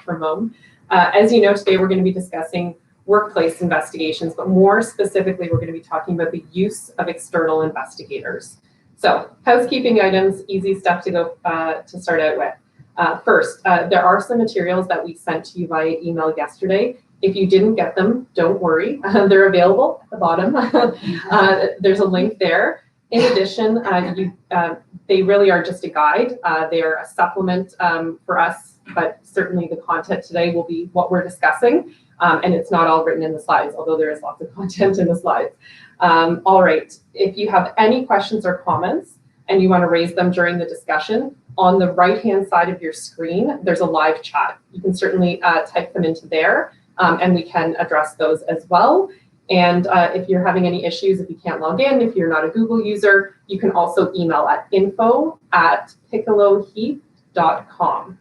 from home. As you know, today we're going to be discussing workplace investigations, but more specifically, we're going to be talking about the use of external investigators. So, housekeeping items, easy stuff to go to start out with. First, there are some materials that we sent to you via email yesterday. If you didn't get them, don't worry. They're available at the bottom. There's a link there. In addition, they really are just a guide. They're a supplement for us, but certainly the content today will be what we're discussing. And it's not all written in the slides, although there is lots of content in the slides. All right, if you have any questions or comments and you want to raise them during the discussion, on the right-hand side of your screen, there's a live chat. You can certainly type them into there, and we can address those as well. And if you're having any issues, if you can't log in, if you're not a Google user, you can also email at info@piccoloheath.com.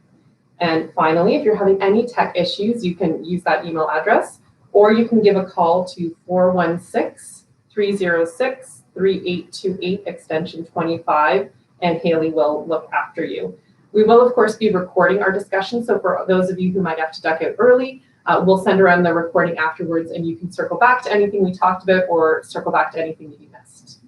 And finally, if you're having any tech issues, you can use that email address, or you can give a call to 416-306-3828, extension 25, and Haley will look after you. We will, of course, be recording our discussion, so for those of you who might have to duck out early, we'll send around the recording afterwards, and you can circle back to anything we talked about or circle back to anything that you missed.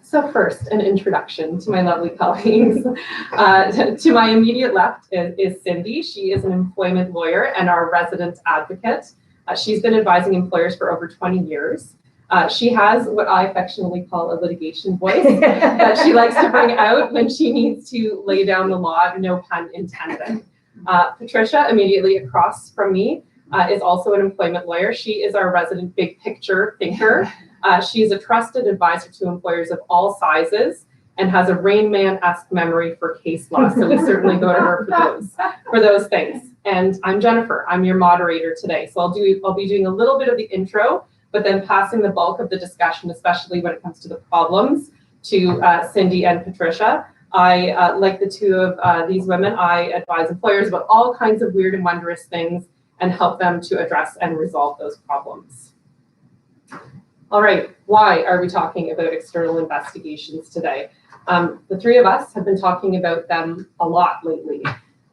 So first, an introduction to my lovely colleagues. To my immediate left is Cindy. She is an employment lawyer and our resident advocate. She's been advising employers for over 20 years. She has what I affectionately call a litigation voice that she likes to bring out when she needs to lay down the law, no pun intended. Patrizia, immediately across from me, is also an employment lawyer. She is our resident big picture thinker. She is a trusted advisor to employers of all sizes and has a Rain Man-esque memory for case law. So we certainly go to her for those things. And I'm Jennifer. I'm your moderator today. So I'll be doing a little bit of the intro, but then passing the bulk of the discussion, especially when it comes to the problems, to Cindy and Patrizia. I, like the two of these women, I advise employers about all kinds of weird and wondrous things and help them to address and resolve those problems. All right, why are we talking about external investigations today? The three of us have been talking about them a lot lately.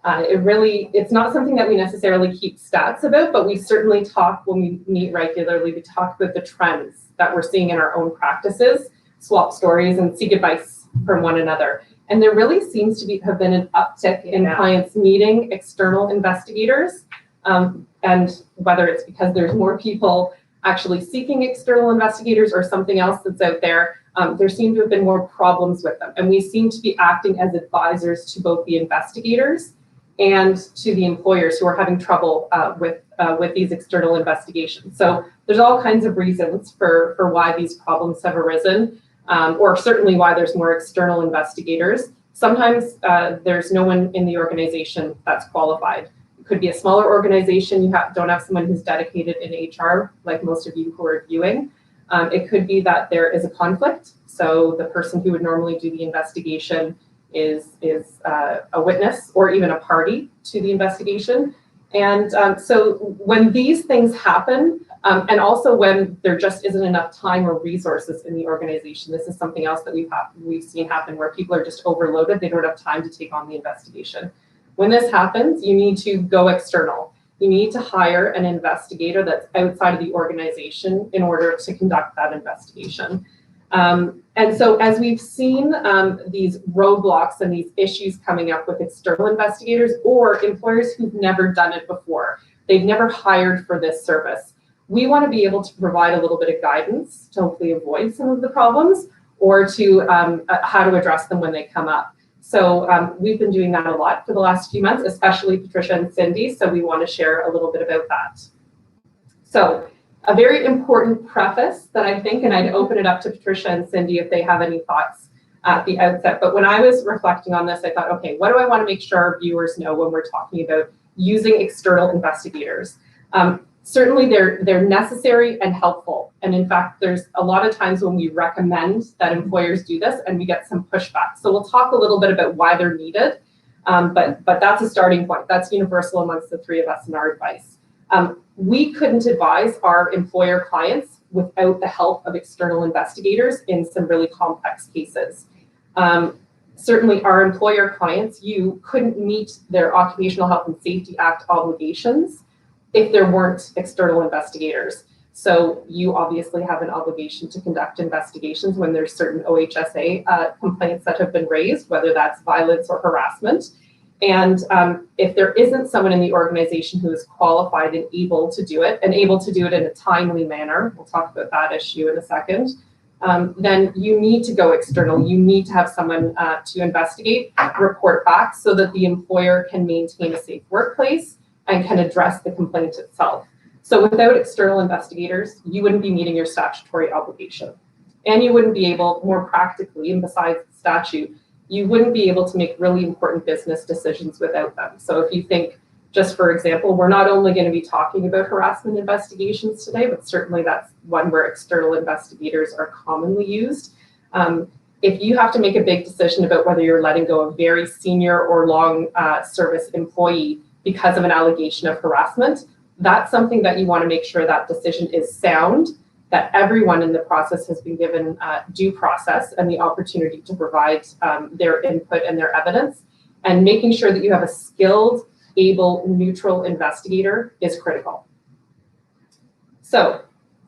It's not something that we necessarily keep stats about, but we certainly talk when we meet regularly. We talk about the trends that we're seeing in our own practices, swap stories, and seek advice from one another. And there really seems to have been an uptick in clients needing external investigators. And whether it's because there's more people actually seeking external investigators or something else that's out there, there seem to have been more problems with them. And we seem to be acting as advisors to both the investigators and to the employers who are having trouble with these external investigations. So there's all kinds of reasons for why these problems have arisen, or certainly why there's more external investigators. Sometimes there's no one in the organization that's qualified. It could be a smaller organization. You don't have someone who's dedicated in HR, like most of you who are viewing. It could be that there is a conflict. So the person who would normally do the investigation is a witness or even a party to the investigation. And so when these things happen, and also when there just isn't enough time or resources in the organization, this is something else that we've seen happen where people are just overloaded. They don't have time to take on the investigation. When this happens, you need to go external. You need to hire an investigator that's outside of the organization in order to conduct that investigation. And so as we've seen these roadblocks and these issues coming up with external investigators or employers who've never done it before, they've never hired for this service, we want to be able to provide a little bit of guidance to hopefully avoid some of the problems or to how to address them when they come up. So we've been doing that a lot for the last few months, especially Patrizia and Cindy, so we want to share a little bit about that. So a very important preface that I think, and I'd open it up to Patrizia and Cindy if they have any thoughts at the outset, but when I was reflecting on this, I thought, okay, what do I want to make sure our viewers know when we're talking about using external investigators? Certainly they're necessary and helpful. And in fact, there's a lot of times when we recommend that employers do this and we get some pushback. So we'll talk a little bit about why they're needed, but that's a starting point. That's universal amongst the three of us in our advice. We couldn't advise our employer clients without the help of external investigators in some really complex cases. certainly our employer clients, you couldn't meet their Occupational Health and Safety Act obligations if there weren't external investigators. So you obviously have an obligation to conduct investigations when there's certain OHSA complaints that have been raised, whether that's violence or harassment. And if there isn't someone in the organization who is qualified and able to do it, and able to do it in a timely manner, we'll talk about that issue in a second, then you need to go external. You need to have someone to investigate, report back so that the employer can maintain a safe workplace and can address the complaint itself. So without external investigators, you wouldn't be meeting your statutory obligation. And you wouldn't be able, more practically, and besides the statute, you wouldn't be able to make really important business decisions without them. So if you think, just for example, we're not only going to be talking about harassment investigations today, but certainly that's one where external investigators are commonly used. If you have to make a big decision about whether you're letting go a very senior or long service employee because of an allegation of harassment, that's something that you want to make sure that decision is sound, that everyone in the process has been given due process and the opportunity to provide their input and their evidence, and making sure that you have a skilled, able, neutral investigator is critical. So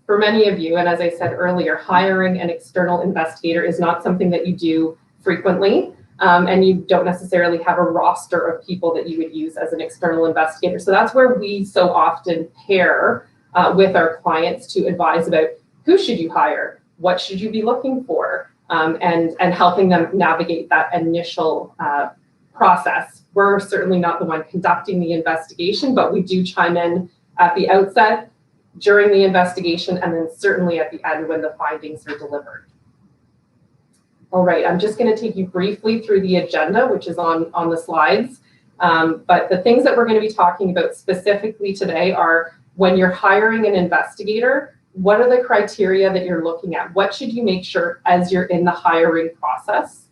for many of you, and as I said earlier, hiring an external investigator is not something that you do frequently. And you don't necessarily have a roster of people that you would use as an external investigator. So that's where we so often pair with our clients to advise about who should you hire, what should you be looking for, and helping them navigate that initial process. We're certainly not the one conducting the investigation, but we do chime in at the outset, during the investigation, and then certainly at the end when the findings are delivered. All right, I'm just going to take you briefly through the agenda, which is on the slides. But the things that we're going to be talking about specifically today are when you're hiring an investigator, what are the criteria that you're looking at? What should you make sure as you're in the hiring process?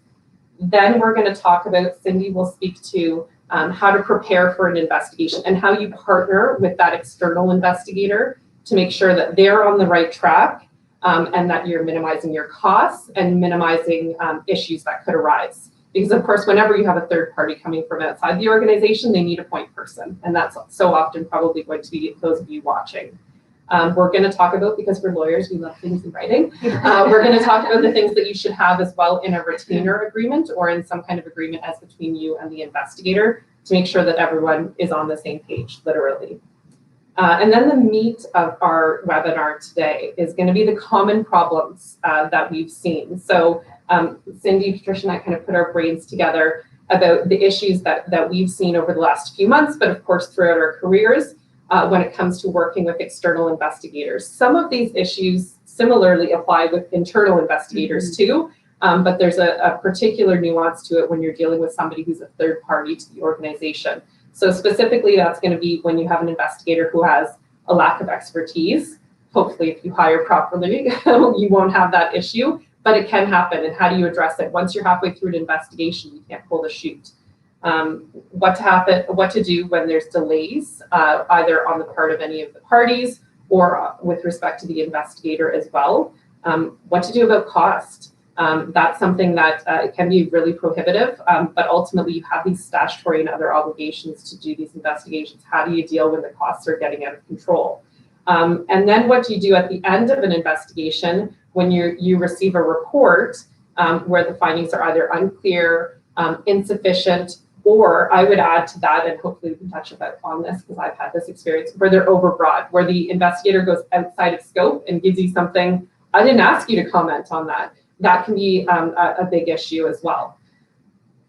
Then we're going to talk about, Cindy will speak to how to prepare for an investigation and how you partner with that external investigator to make sure that they're on the right track. And that you're minimizing your costs and minimizing issues that could arise. Because of course, whenever you have a third party coming from outside the organization, they need a point person. And that's so often probably going to be those of you watching. We're going to talk about, because we're lawyers, we love things in writing. We're going to talk about the things that you should have as well in a retainer agreement or in some kind of agreement as between you and the investigator to make sure that everyone is on the same page, literally. And then the meat of our webinar today is going to be the common problems that we've seen. So Cindy, Patricia, and I kind of put our brains together about the issues that we've seen over the last few months, but of course throughout our careers when it comes to working with external investigators. Some of these issues similarly apply with internal investigators too, but there's a particular nuance to it when you're dealing with somebody who's a third party to the organization. So specifically, that's going to be when you have an investigator who has a lack of expertise. Hopefully, if you hire properly, you won't have that issue, but it can happen. And how do you address it? Once you're halfway through an investigation, you can't pull the chute. What to do when there's delays, either on the part of any of the parties or with respect to the investigator as well. What to do about cost. That's something that can be really prohibitive, but ultimately you have these statutory and other obligations to do these investigations. How do you deal when the costs are getting out of control? And then what do you do at the end of an investigation when you receive a report where the findings are either unclear, insufficient, or I would add to that, and hopefully we can touch on this because I've had this experience, where they're overbroad, where the investigator goes outside of scope and gives you something, I didn't ask you to comment on that. That can be a big issue as well.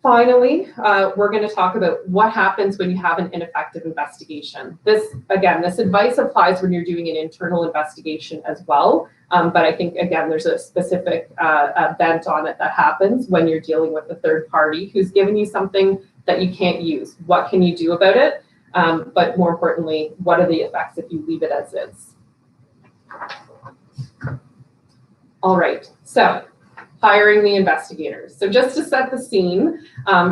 Finally, we're going to talk about what happens when you have an ineffective investigation. This advice applies when you're doing an internal investigation as well. But I think, again, there's a specific bent on it that happens when you're dealing with a third party who's giving you something that you can't use. What can you do about it? But more importantly, what are the effects if you leave it as is? All right, so hiring the investigators. So just to set the scene,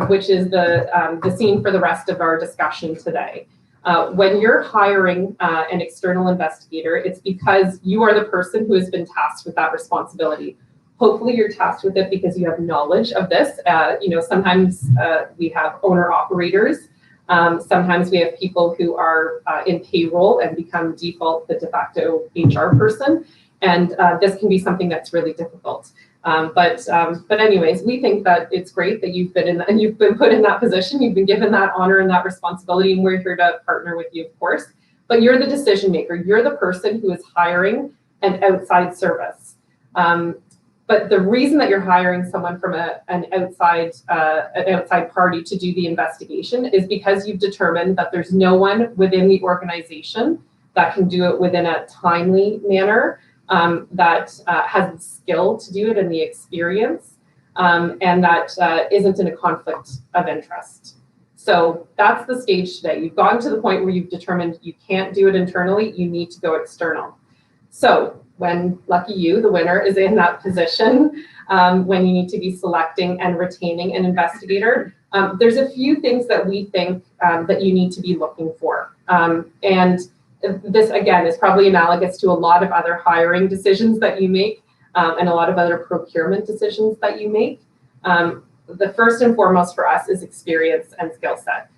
which is the scene for the rest of our discussion today. When you're hiring an external investigator, it's because you are the person who has been tasked with that responsibility. Hopefully you're tasked with it because you have knowledge of this. Sometimes we have owner operators. Sometimes we have people who are in payroll and become default the de facto HR person. And this can be something that's really difficult. But anyways, we think that it's great that you've been put in that position. You've been given that honor and that responsibility, and we're here to partner with you, of course. But you're the decision maker. You're the person who is hiring an outside service. But the reason that you're hiring someone from an outside party to do the investigation is because you've determined that there's no one within the organization that can do it within a timely manner, that has the skill to do it and the experience, and that isn't in a conflict of interest. So that's the stage today. You've gotten to the point where you've determined you can't do it internally, you need to go external. So when, lucky you, the winner is in that position, when you need to be selecting and retaining an investigator, there's a few things that we think that you need to be looking for. And this, again, is probably analogous to a lot of other hiring decisions that you make, and a lot of other procurement decisions that you make. The first and foremost for us is experience and skill set.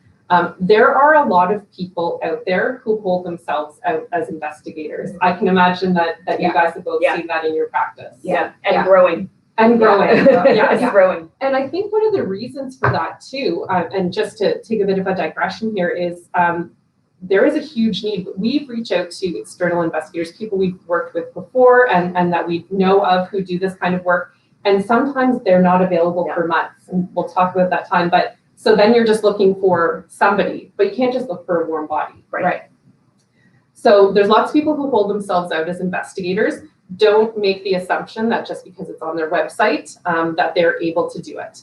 There are a lot of people out there who hold themselves out as investigators. I can imagine that you guys have both seen that in your practice. And growing. And growing. Yes, growing. And I think one of the reasons for that too, and just to take a bit of a digression here, is there is a huge need. We've reached out to external investigators, people we've worked with before and that we know of who do this kind of work. And sometimes they're not available for months. And we'll talk about that time. But so then you're just looking for somebody, but you can't just look for a warm body, right? So there's lots of people who hold themselves out as investigators. Don't make the assumption that just because it's on their website, that they're able to do it.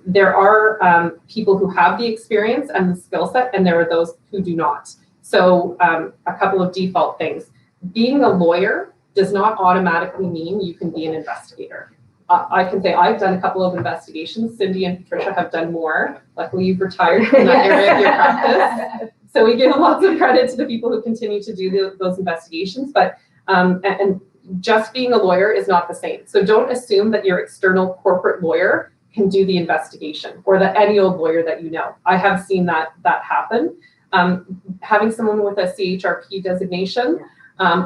There are people who have the experience and the skill set, and there are those who do not. So a couple of default things. Being a lawyer does not automatically mean you can be an investigator. I can say I've done a couple of investigations. Cindy and Patricia have done more. Luckily, you've retired from that area of your practice. So we give lots of credit to the people who continue to do those investigations. But and just being a lawyer is not the same. So don't assume that your external corporate lawyer can do the investigation, or that any old lawyer that you know. I have seen that happen. Having someone with a CHRP designation,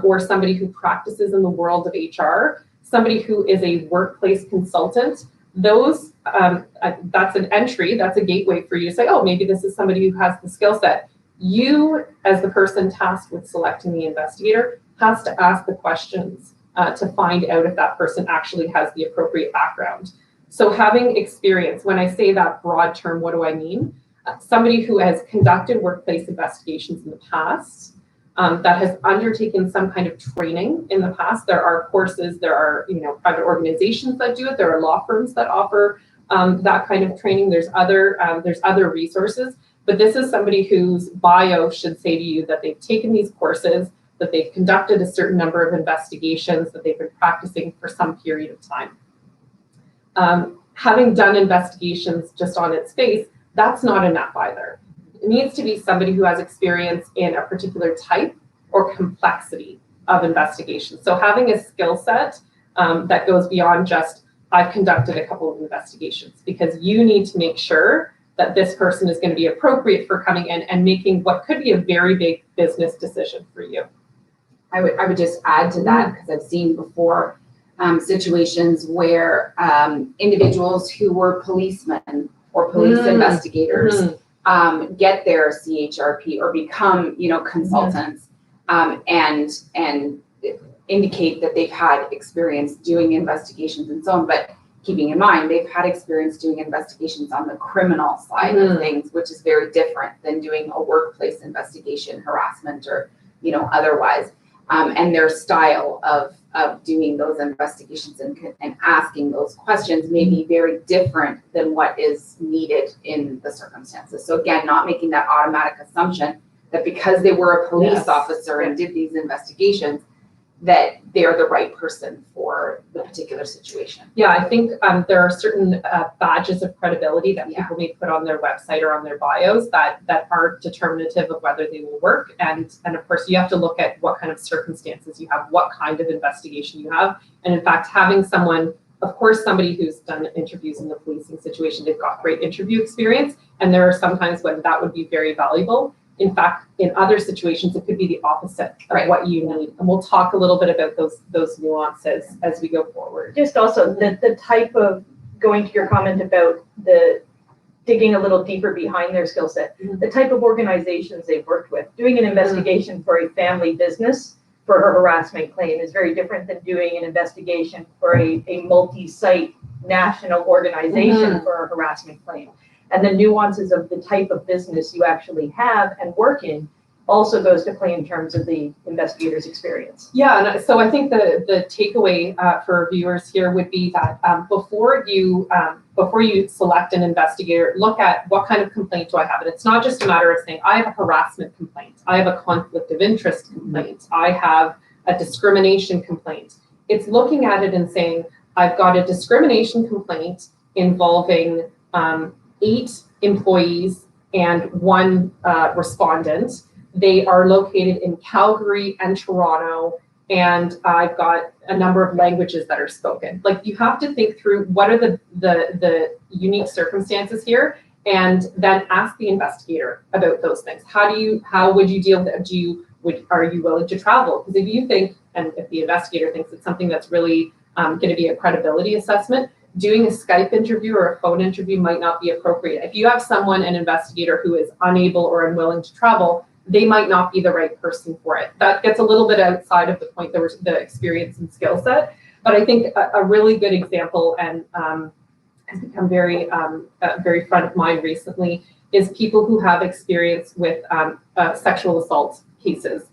or somebody who practices in the world of HR, somebody who is a workplace consultant, those that's an entry, that's a gateway for you to say, oh, maybe this is somebody who has the skill set. You, as the person tasked with selecting the investigator, has to ask the questions to find out if that person actually has the appropriate background. So having experience, when I say that broad term, what do I mean? Somebody who has conducted workplace investigations in the past, that has undertaken some kind of training in the past. There are courses, there are private organizations that do it, there are law firms that offer that kind of training. There's other resources, but this is somebody whose bio should say to you that they've taken these courses, that they've conducted a certain number of investigations, that they've been practicing for some period of time. Having done investigations just on its face, that's not enough either. It needs to be somebody who has experience in a particular type or complexity of investigation. So having a skill set that goes beyond just, I've conducted a couple of investigations, because you need to make sure that this person is going to be appropriate for coming in and making what could be a very big business decision for you. I would just add to that, because I've seen before situations where individuals who were policemen or police investigators get their CHRP or become, consultants, and indicate that they've had experience doing investigations and so on. But keeping in mind, they've had experience doing investigations on the criminal side of things, which is very different than doing a workplace investigation, harassment, or otherwise. And their style of doing those investigations and asking those questions may be very different than what is needed in the circumstances. So again, not making that automatic assumption that because they were a police officer and did these investigations, that they're the right person for the particular situation. Yeah, I think there are certain badges of credibility that people may put on their website or on their bios that are determinative of whether they will work. And of course, you have to look at what kind of circumstances you have, what kind of investigation you have. And in fact, having someone Of course, somebody who's done interviews in the policing situation, they've got great interview experience, and there are some times when that would be very valuable. In fact, in other situations, it could be the opposite of what you need. And we'll talk a little bit about those nuances as we go forward. Just also the type of, going to your comment about the digging a little deeper behind their skill set, the type of organizations they've worked with. Doing an investigation for a family business for a harassment claim is very different than doing an investigation for a multi-site national organization for a harassment claim. And the nuances of the type of business you actually have and work in also goes to play in terms of the investigator's experience. Yeah, and so I think the takeaway for viewers here would be that before you select an investigator, look at what kind of complaint do I have. And it's not just a matter of saying, I have a harassment complaint, I have a conflict of interest complaint, I have a discrimination complaint. It's looking at it and saying, I've got a discrimination complaint involving 8 employees and 1 respondent. They are located in Calgary and Toronto, and I've got a number of languages that are spoken. Like, you have to think through what are the unique circumstances here, and then ask the investigator about those things. How would you deal with it? Are you willing to travel? Because if you think, and if the investigator thinks it's something that's really going to be a credibility assessment, doing a Skype interview or a phone interview might not be appropriate. If you have an investigator who is unable or unwilling to travel, they might not be the right person for it. That gets a little bit outside of the point, the experience and skill set. But I think a really good example, and has become very front of mind recently, is people who have experience with sexual assault cases.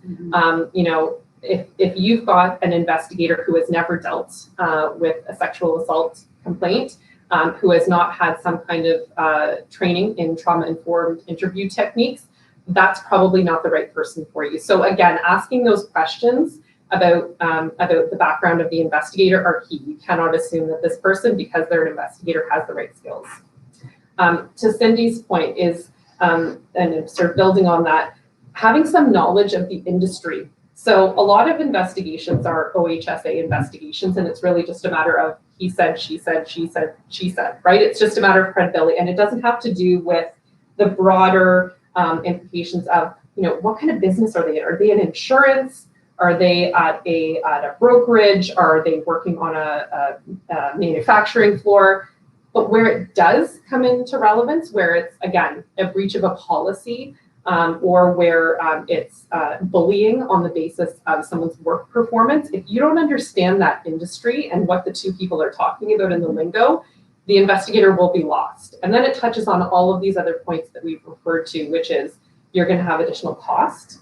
If you've got an investigator who has never dealt with a sexual assault complaint, who has not had some kind of training in trauma-informed interview techniques, that's probably not the right person for you. So again, asking those questions about the background of the investigator are key. You cannot assume that this person, because they're an investigator, has the right skills. To Cindy's point is, and sort of building on that, having some knowledge of the industry. So a lot of investigations are OHSA investigations, and it's really just a matter of he said, she said, she said, she said, right? It's just a matter of credibility, and it doesn't have to do with the broader implications of, what kind of business are they in? Are they in insurance? Are they at a brokerage? Are they working on a manufacturing floor? But where it does come into relevance, where it's, again, a breach of a policy, or where it's bullying on the basis of someone's work performance, if you don't understand that industry and what the two people are talking about in the lingo, the investigator will be lost. And then it touches on all of these other points that we've referred to, which is you're going to have additional cost.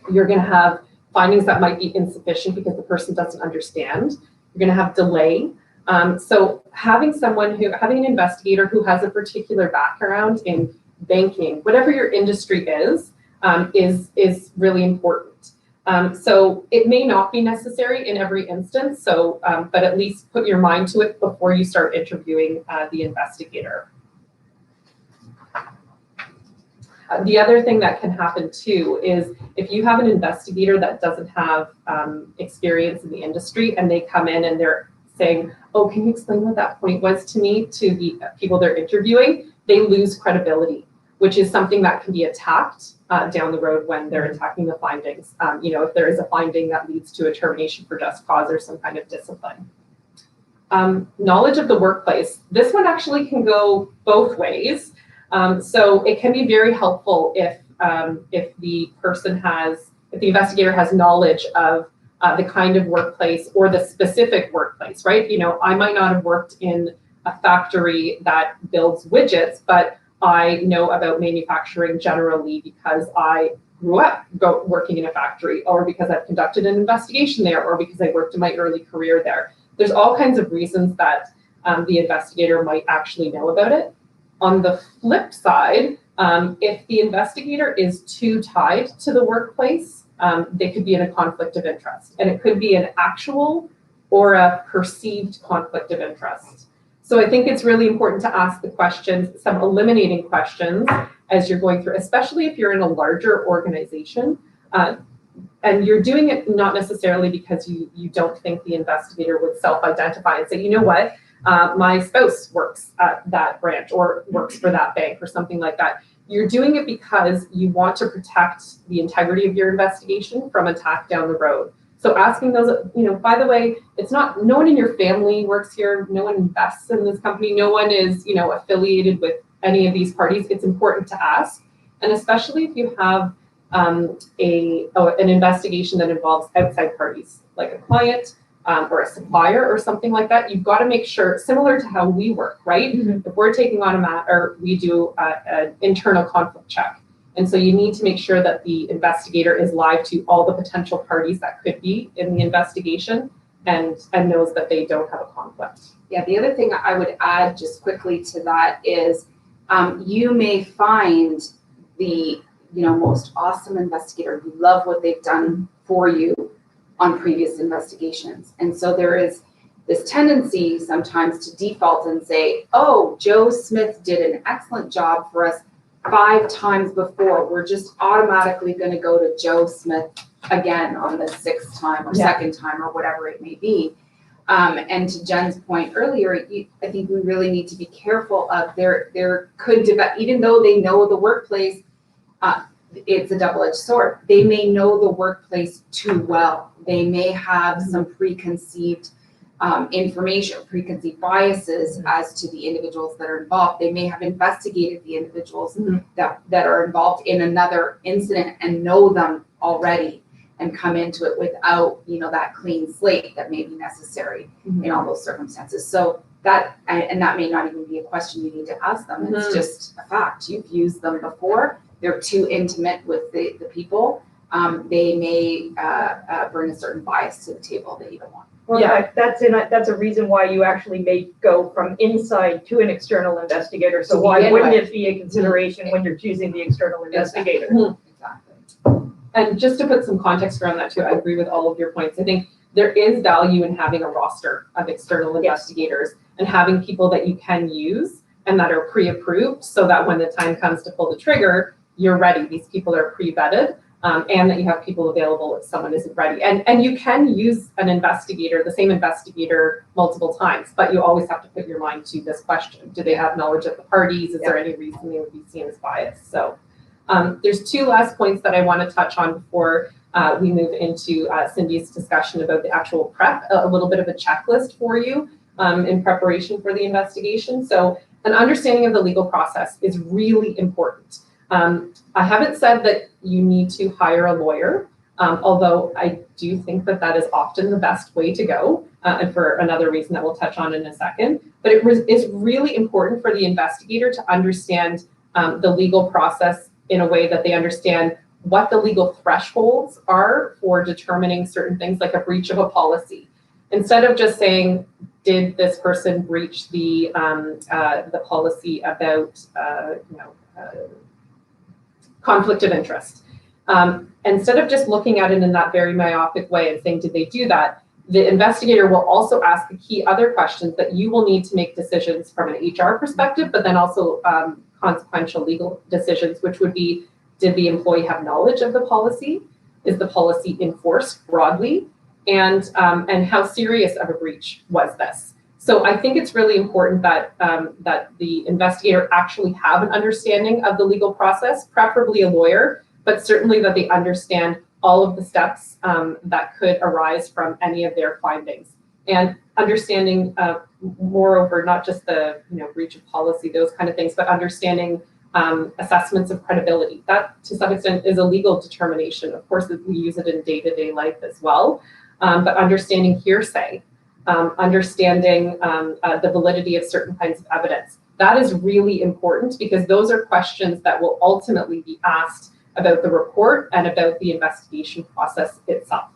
You're going to have findings that might be insufficient because the person doesn't understand. You're going to have delay. So having an investigator who has a particular background in banking, whatever your industry is really important. So it may not be necessary in every instance, but at least put your mind to it before you start interviewing the investigator. The other thing that can happen too is if you have an investigator that doesn't have experience in the industry and they come in and they're saying, oh, can you explain what that point was to me, to the people they're interviewing, they lose credibility, which is something that can be attacked down the road when they're attacking the findings. If there is a finding that leads to a termination for just cause or some kind of discipline. Knowledge of the workplace. This one actually can go both ways. So it can be very helpful if the investigator has knowledge of the kind of workplace or the specific workplace, right? I might not have worked in a factory that builds widgets, but I know about manufacturing generally because I grew up working in a factory, or because I've conducted an investigation there, or because I worked in my early career there. There's all kinds of reasons that the investigator might actually know about it. On the flip side, if the investigator is too tied to the workplace, they could be in a conflict of interest, and it could be an actual or a perceived conflict of interest. So I think it's really important to ask the questions, some eliminating questions as you're going through, especially if you're in a larger organization. and you're doing it not necessarily because you don't think the investigator would self-identify and say, you know what, my spouse works at that branch or works for that bank or something like that. You're doing it because you want to protect the integrity of your investigation from attack down the road. So asking those, by the way, it's not, no one in your family works here, no one invests in this company, no one is, affiliated with any of these parties. It's important to ask. And especially if you have an investigation that involves outside parties, like a client or a supplier or something like that, you've got to make sure, similar to how we work, right? Mm-hmm. If we're taking on a matter, we do an internal conflict check. And so you need to make sure that the investigator is live to all the potential parties that could be in the investigation and knows that they don't have a conflict. Yeah, the other thing I would add just quickly to that is you may find the most awesome investigator who love what they've done for you on previous investigations. And so there is this tendency sometimes to default and say, oh, Joe Smith did an excellent job for us 5 times before. We're just automatically going to go to Joe Smith again on the 6th time or second time or whatever it may be. And to Jen's point earlier, I think we really need to be careful of there could develop, even though they know the workplace, it's a double-edged sword. They may know the workplace too well. They may have some preconceived information, preconceived biases as to the individuals that are involved. They may have investigated the individuals that are involved in another incident and know them already and come into it without, that clean slate that may be necessary in all those circumstances. So that may not even be a question you need to ask them. It's just a fact. You've used them before. They're too intimate with the people. They may bring a certain bias to the table that you don't want. Well, yeah, that's a reason why you actually may go from inside to an external investigator. So why wouldn't it be a consideration when you're choosing the external investigator? Exactly. And just to put some context around that too, I agree with all of your points. I think there is value in having a roster of external investigators and having people that you can use and that are pre-approved so that when the time comes to pull the trigger, you're ready. These people are pre-vetted. And that you have people available if someone isn't ready. And you can use an investigator, the same investigator, multiple times, but you always have to put your mind to this question. Do they have knowledge of the parties? Is there any reason they would be seen as biased? So there's 2 last points that I want to touch on before we move into Cindy's discussion about the actual prep, a little bit of a checklist for you in preparation for the investigation. So an understanding of the legal process is really important. I haven't said that you need to hire a lawyer, although I do think that is often the best way to go, and for another reason that we'll touch on in a second. But it is really important for the investigator to understand the legal process in a way that they understand what the legal thresholds are for determining certain things, like a breach of a policy. Instead of just saying, did this person breach the policy about conflict of interest. Instead of just looking at it in that very myopic way and saying, did they do that? The investigator will also ask the key other questions that you will need to make decisions from an HR perspective, but then also consequential legal decisions, which would be, did the employee have knowledge of the policy? Is the policy enforced broadly? And how serious of a breach was this? So I think it's really important that that the investigator actually have an understanding of the legal process, preferably a lawyer, but certainly that they understand all of the steps that could arise from any of their findings. And understanding, moreover, not just the breach of policy, those kind of things, but understanding assessments of credibility. That, to some extent, is a legal determination. Of course, we use it in day-to-day life as well, but understanding hearsay. Understanding the validity of certain kinds of evidence. That is really important because those are questions that will ultimately be asked about the report and about the investigation process itself.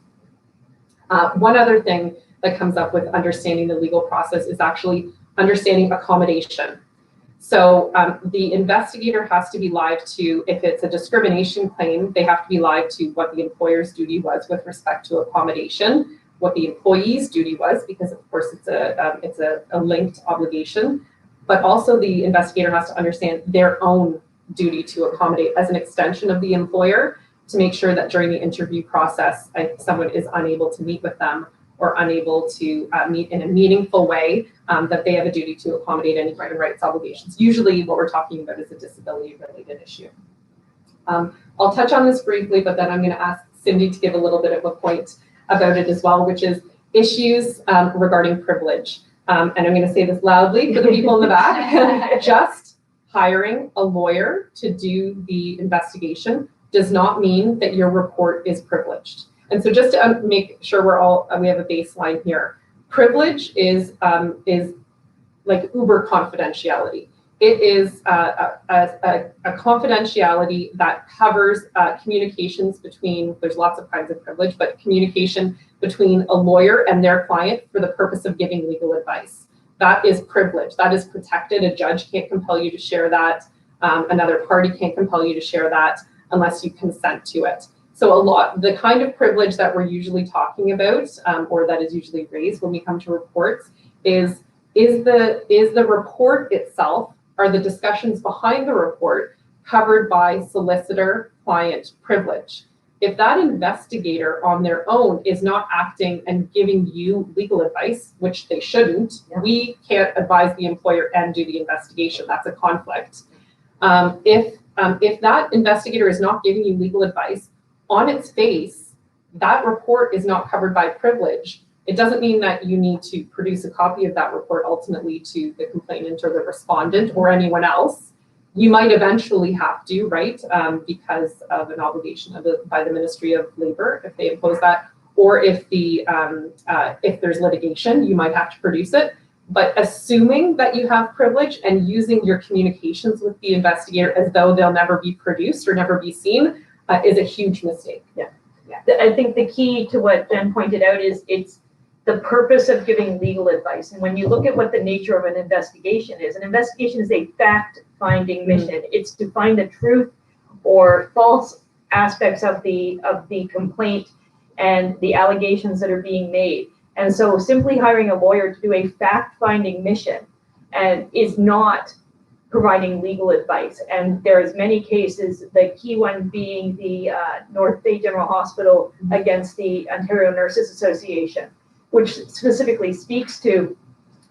One other thing that comes up with understanding the legal process is actually understanding accommodation. So the investigator has to be live to, if it's a discrimination claim, they have to be live to what the employer's duty was with respect to accommodation, what the employee's duty was, because of course it's a linked obligation, but also the investigator has to understand their own duty to accommodate as an extension of the employer. to make sure that during the interview process, if someone is unable to meet with them or unable to meet in a meaningful way, that they have a duty to accommodate any human rights obligations. Usually what we're talking about is a disability-related issue. I'll touch on this briefly, but then I'm going to ask Cindy to give a little bit of a point about it as well, which is issues regarding privilege. And I'm going to say this loudly for the people in the back. Just hiring a lawyer to do the investigation does not mean that your report is privileged. And so just to make sure we have a baseline here, privilege is like uber confidentiality. It is a confidentiality that covers communications between, there's lots of kinds of privilege, but communication between a lawyer and their client for the purpose of giving legal advice. That is privilege. That is protected. A judge can't compel you to share that. Another party can't compel you to share that unless you consent to it. So the kind of privilege that we're usually talking about, or that is usually raised when we come to reports, is the report itself, are the discussions behind the report covered by solicitor-client privilege? If that investigator on their own is not acting and giving you legal advice, which they shouldn't, we can't advise the employer and do the investigation. That's a conflict. If that investigator is not giving you legal advice, on its face, that report is not covered by privilege. It doesn't mean that you need to produce a copy of that report ultimately to the complainant or the respondent or anyone else. You might eventually have to, right, because of an obligation by the Ministry of Labor, if they impose that, or if there's litigation, you might have to produce it. But assuming that you have privilege and using your communications with the investigator as though they'll never be produced or never be seen is a huge mistake. Yeah. I think the key to what Jen pointed out is it's the purpose of giving legal advice. And when you look at what the nature of an investigation is a fact-finding mission. It's to find the truth or false aspects of the complaint and the allegations that are being made. And so simply hiring a lawyer to do a fact-finding mission is not providing legal advice. And there's many cases, the key one being the North Bay General Hospital against the Ontario Nurses Association, which specifically speaks to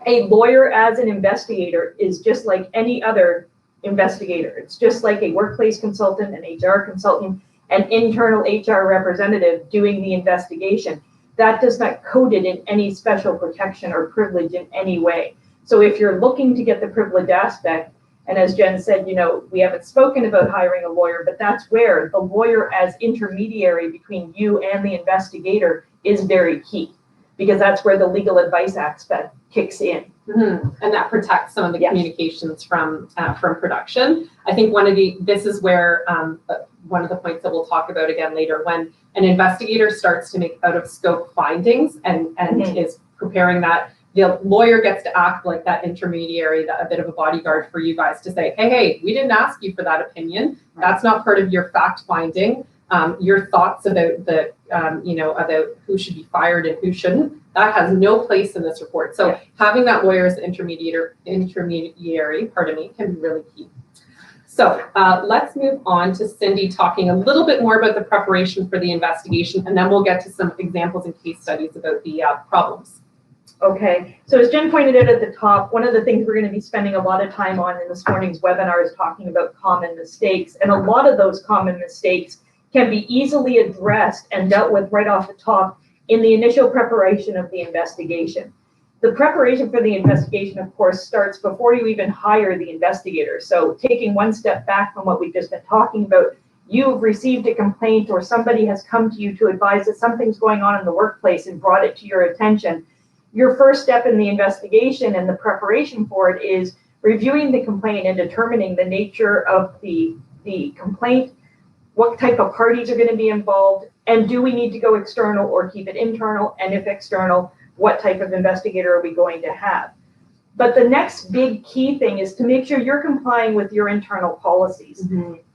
a lawyer as an investigator is just like any other investigator. It's just like a workplace consultant, an HR consultant, an internal HR representative doing the investigation. That does not code it in any special protection or privilege in any way. So if you're looking to get the privilege aspect, and as Jen said, we haven't spoken about hiring a lawyer, but that's where the lawyer as intermediary between you and the investigator is very key, because that's where the legal advice aspect kicks in. And that protects some of the communications from production. I think this is where one of the points that we'll talk about again later, when an investigator starts to make out of scope findings and is preparing that, the lawyer gets to act like that intermediary, a bit of a bodyguard for you guys to say, hey, we didn't ask you for that opinion. That's not part of your fact finding. Your thoughts about about who should be fired and who shouldn't, that has no place in this report. So having that lawyer as intermediary, can be really key. So let's move on to Cindy talking a little bit more about the preparation for the investigation, and then we'll get to some examples and case studies about the problems. Okay, so as Jen pointed out at the top, one of the things we're going to be spending a lot of time on in this morning's webinar is talking about common mistakes. And a lot of those common mistakes can be easily addressed and dealt with right off the top in the initial preparation of the investigation. The preparation for the investigation, of course, starts before you even hire the investigator. So taking one step back from what we've just been talking about, you've received a complaint or somebody has come to you to advise that something's going on in the workplace and brought it to your attention. Your first step in the investigation and the preparation for it is reviewing the complaint and determining the nature of the complaint, what type of parties are going to be involved, and do we need to go external or keep it internal? And if external, what type of investigator are we going to have? But the next big key thing is to make sure you're complying with your internal policies.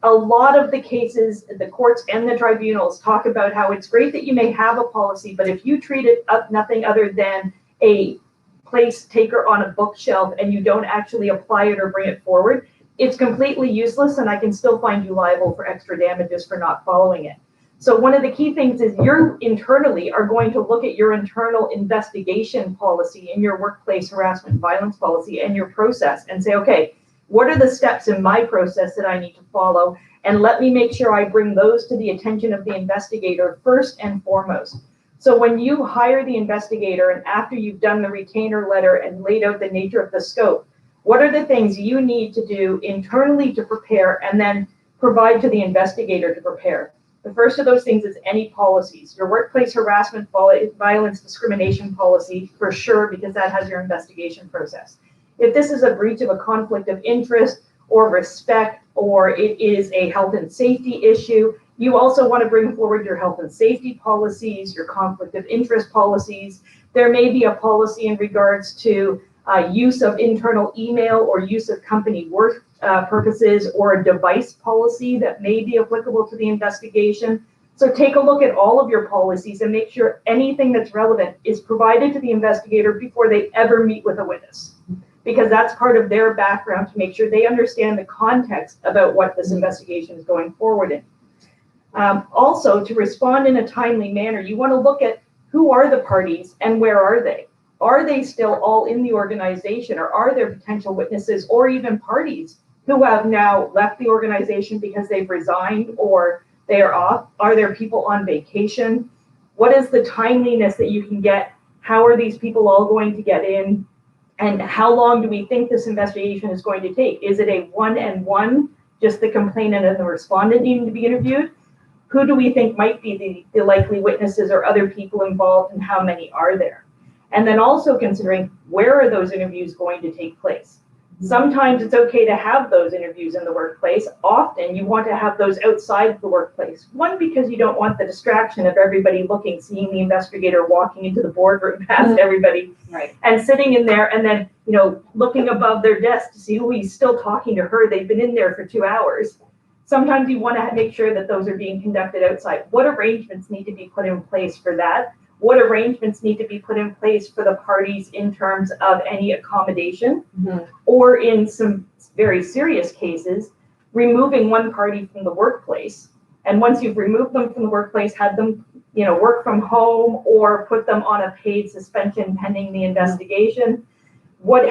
A lot of the cases, the courts and the tribunals talk about how it's great that you may have a policy, but if you treat it up nothing other than a place taker on a bookshelf and you don't actually apply it or bring it forward, it's completely useless, and I can still find you liable for extra damages for not following it. So one of the key things is you internally are going to look at your internal investigation policy and your workplace harassment violence policy and your process and say, okay, what are the steps in my process that I need to follow? And let me make sure I bring those to the attention of the investigator first and foremost. So when you hire the investigator and after you've done the retainer letter and laid out the nature of the scope, what are the things you need to do internally to prepare and then provide to the investigator to prepare? The first of those things is any policies. Your workplace harassment, violence, discrimination policy, for sure, because that has your investigation process. If this is a breach of a conflict of interest or respect, or it is a health and safety issue, you also want to bring forward your health and safety policies, your conflict of interest policies. There may be a policy in regards to use of internal email or use of company work purposes, or a device policy that may be applicable to the investigation. So take a look at all of your policies and make sure anything that's relevant is provided to the investigator before they ever meet with a witness, because that's part of their background to make sure they understand the context about what this investigation is going forward in. Also, to respond in a timely manner, you want to look at who are the parties and where are they? Are they still all in the organization, or are there potential witnesses or even parties who have now left the organization because they've resigned or they are off? Are there people on vacation? What is the timeliness that you can get? How are these people all going to get in? And how long do we think this investigation is going to take? Is it a one-on-one, just the complainant and the respondent needing to be interviewed? Who do we think might be the likely witnesses or other people involved, and how many are there? And then also considering, where are those interviews going to take place? Sometimes it's okay to have those interviews in the workplace. Often you want to have those outside the workplace. One, because you don't want the distraction of everybody looking, seeing the investigator walking into the boardroom past everybody, right, and sitting in there and then, looking above their desk to see, oh, he's still talking to her. They've been in there for 2 hours. Sometimes you want to make sure that those are being conducted outside. What arrangements need to be put in place for that? What arrangements need to be put in place for the parties in terms of any accommodation, or in some very serious cases, removing one party from the workplace. And once you've removed them from the workplace, had them, work from home or put them on a paid suspension pending the investigation.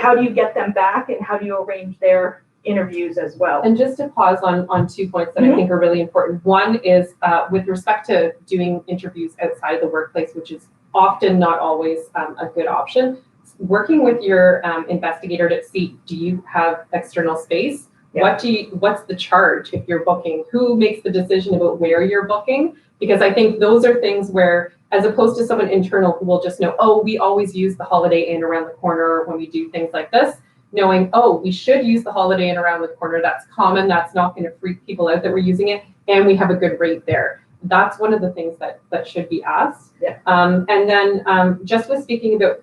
How do you get them back, and how do you arrange their interviews as well? And just to pause on 2 points that I think are really important. One is with respect to doing interviews outside of the workplace, which is often not always a good option. Working with your investigator to see, do you have external space? Yeah. What's the charge if you're booking? Who makes the decision about where you're booking? Because I think those are things where, as opposed to someone internal who will just know, oh, we always use the Holiday Inn around the corner when we do things like this, knowing, oh, we should use the Holiday Inn around the corner. That's common. That's not going to freak people out that we're using it. And we have a good rate there. That's one of the things that should be asked. Yeah. And then just with speaking about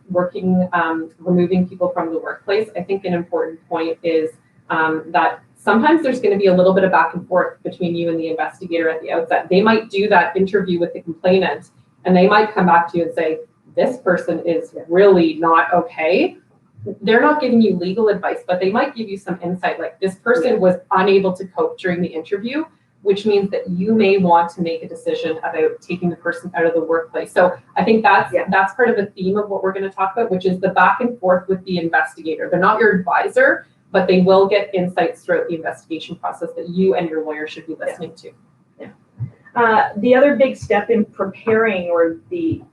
removing people from the workplace, I think an important point is that sometimes there's going to be a little bit of back and forth between you and the investigator at the outset. They might do that interview with the complainant, and they might come back to you and say, this person is really not okay. They're not giving you legal advice, but they might give you some insight, like this person was unable to cope during the interview, which means that you may want to make a decision about taking the person out of the workplace. So I think that's part of the theme of what we're going to talk about, which is the back and forth with the investigator. They're not your advisor, but they will get insights throughout the investigation process that you and your lawyer should be listening to. The other big step in preparing, or the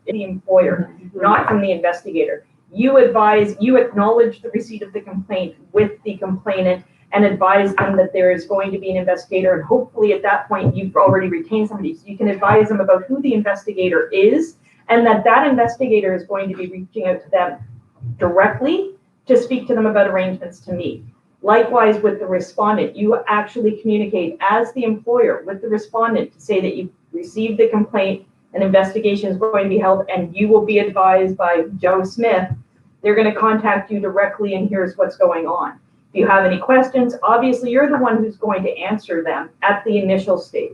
employer, not from the investigator. You acknowledge the receipt of the complaint with the complainant and advise them that there is going to be an investigator. And hopefully at that point, you've already retained somebody. So you can advise them about who the investigator is, and that investigator is going to be reaching out to them directly to speak to them about arrangements to meet. Likewise with the respondent, you actually communicate as the employer with the respondent to say that you received the complaint, an investigation is going to be held, and you will be advised by Joe Smith. They're going to contact you directly, and here's what's going on. If you have any questions, obviously you're the one who's going to answer them at the initial stage.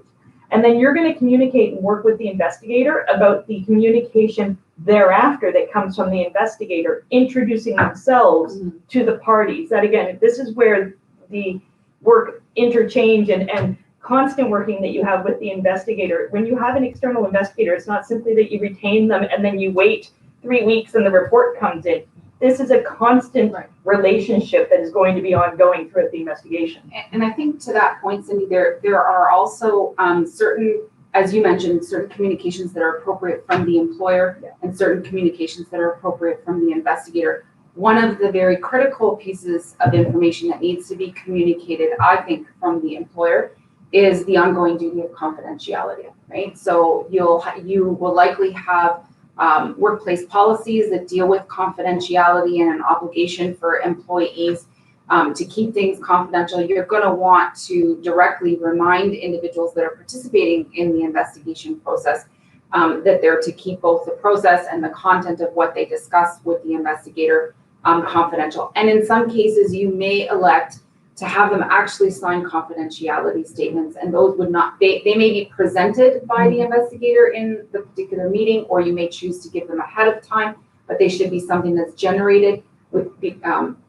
And then you're going to communicate and work with the investigator about the communication thereafter that comes from the investigator, introducing themselves to the parties. That again, this is where the work interchange and constant working that you have with the investigator. When you have an external investigator, it's not simply that you retain them and then you wait 3 weeks and the report comes in. This is a constant relationship that is going to be ongoing throughout the investigation. And I think to that point, Cindy, there are also certain, as you mentioned, certain communications that are appropriate from the employer and certain communications that are appropriate from the investigator. One of the very critical pieces of information that needs to be communicated, I think, from the employer is the ongoing duty of confidentiality, right? So you will likely have workplace policies that deal with confidentiality and an obligation for employees to keep things confidential. You're going to want to directly remind individuals that are participating in the investigation process that they're to keep both the process and the content of what they discuss with the investigator confidential. And in some cases, you may elect to have them actually sign confidentiality statements, and those would not, they may be presented by the investigator in the particular meeting, or you may choose to give them ahead of time, but they should be something that's generated with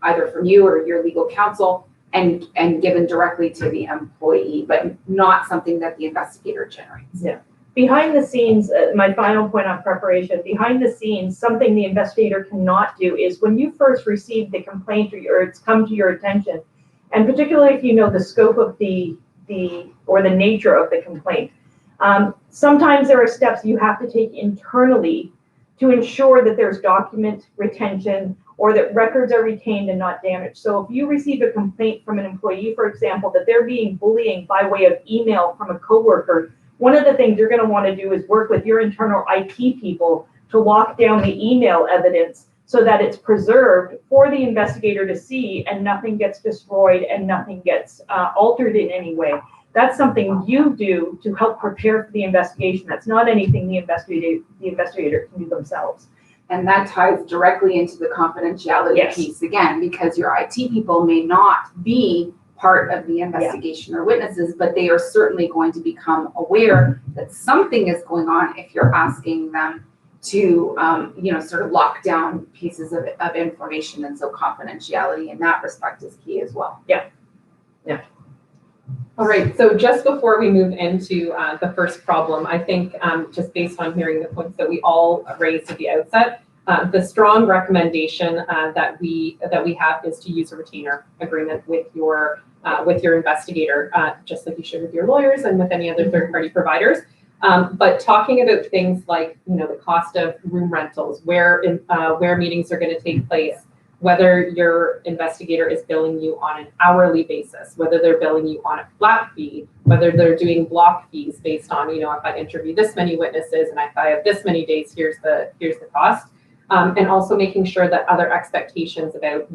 either from you or your legal counsel and given directly to the employee, but not something that the investigator generates. Yeah. Behind the scenes, my final point on preparation, behind the scenes, something the investigator cannot do is when you first receive the complaint or it's come to your attention, and particularly if you know the scope of the nature of the complaint, sometimes there are steps you have to take internally to ensure that there's document retention or that records are retained and not damaged. So if you receive a complaint from an employee, for example, that they're being bullying by way of email from a coworker, one of the things you're going to want to do is work with your internal IT people to lock down the email evidence so that it's preserved for the investigator to see and nothing gets destroyed and nothing gets altered in any way. That's something you do to help prepare for the investigation. That's not anything the investigator can do themselves. And that ties directly into the confidentiality piece again, because your IT people may not be part of the investigation or witnesses, but they are certainly going to become aware that something is going on if you're asking them to, sort of lock down pieces of information. And so confidentiality in that respect is key as well. Yeah. All right, so just before we move into the first problem, I think just based on hearing the points that we all raised at the outset, the strong recommendation that we have is to use a retainer agreement with your investigator, just like you should with your lawyers and with any other third-party providers. But talking about things like the cost of room rentals, where meetings are going to take place, whether your investigator is billing you on an hourly basis, whether they're billing you on a flat fee, whether they're doing block fees based on, if I interview this many witnesses and if I have this many days, here's the cost. And also making sure that other expectations about,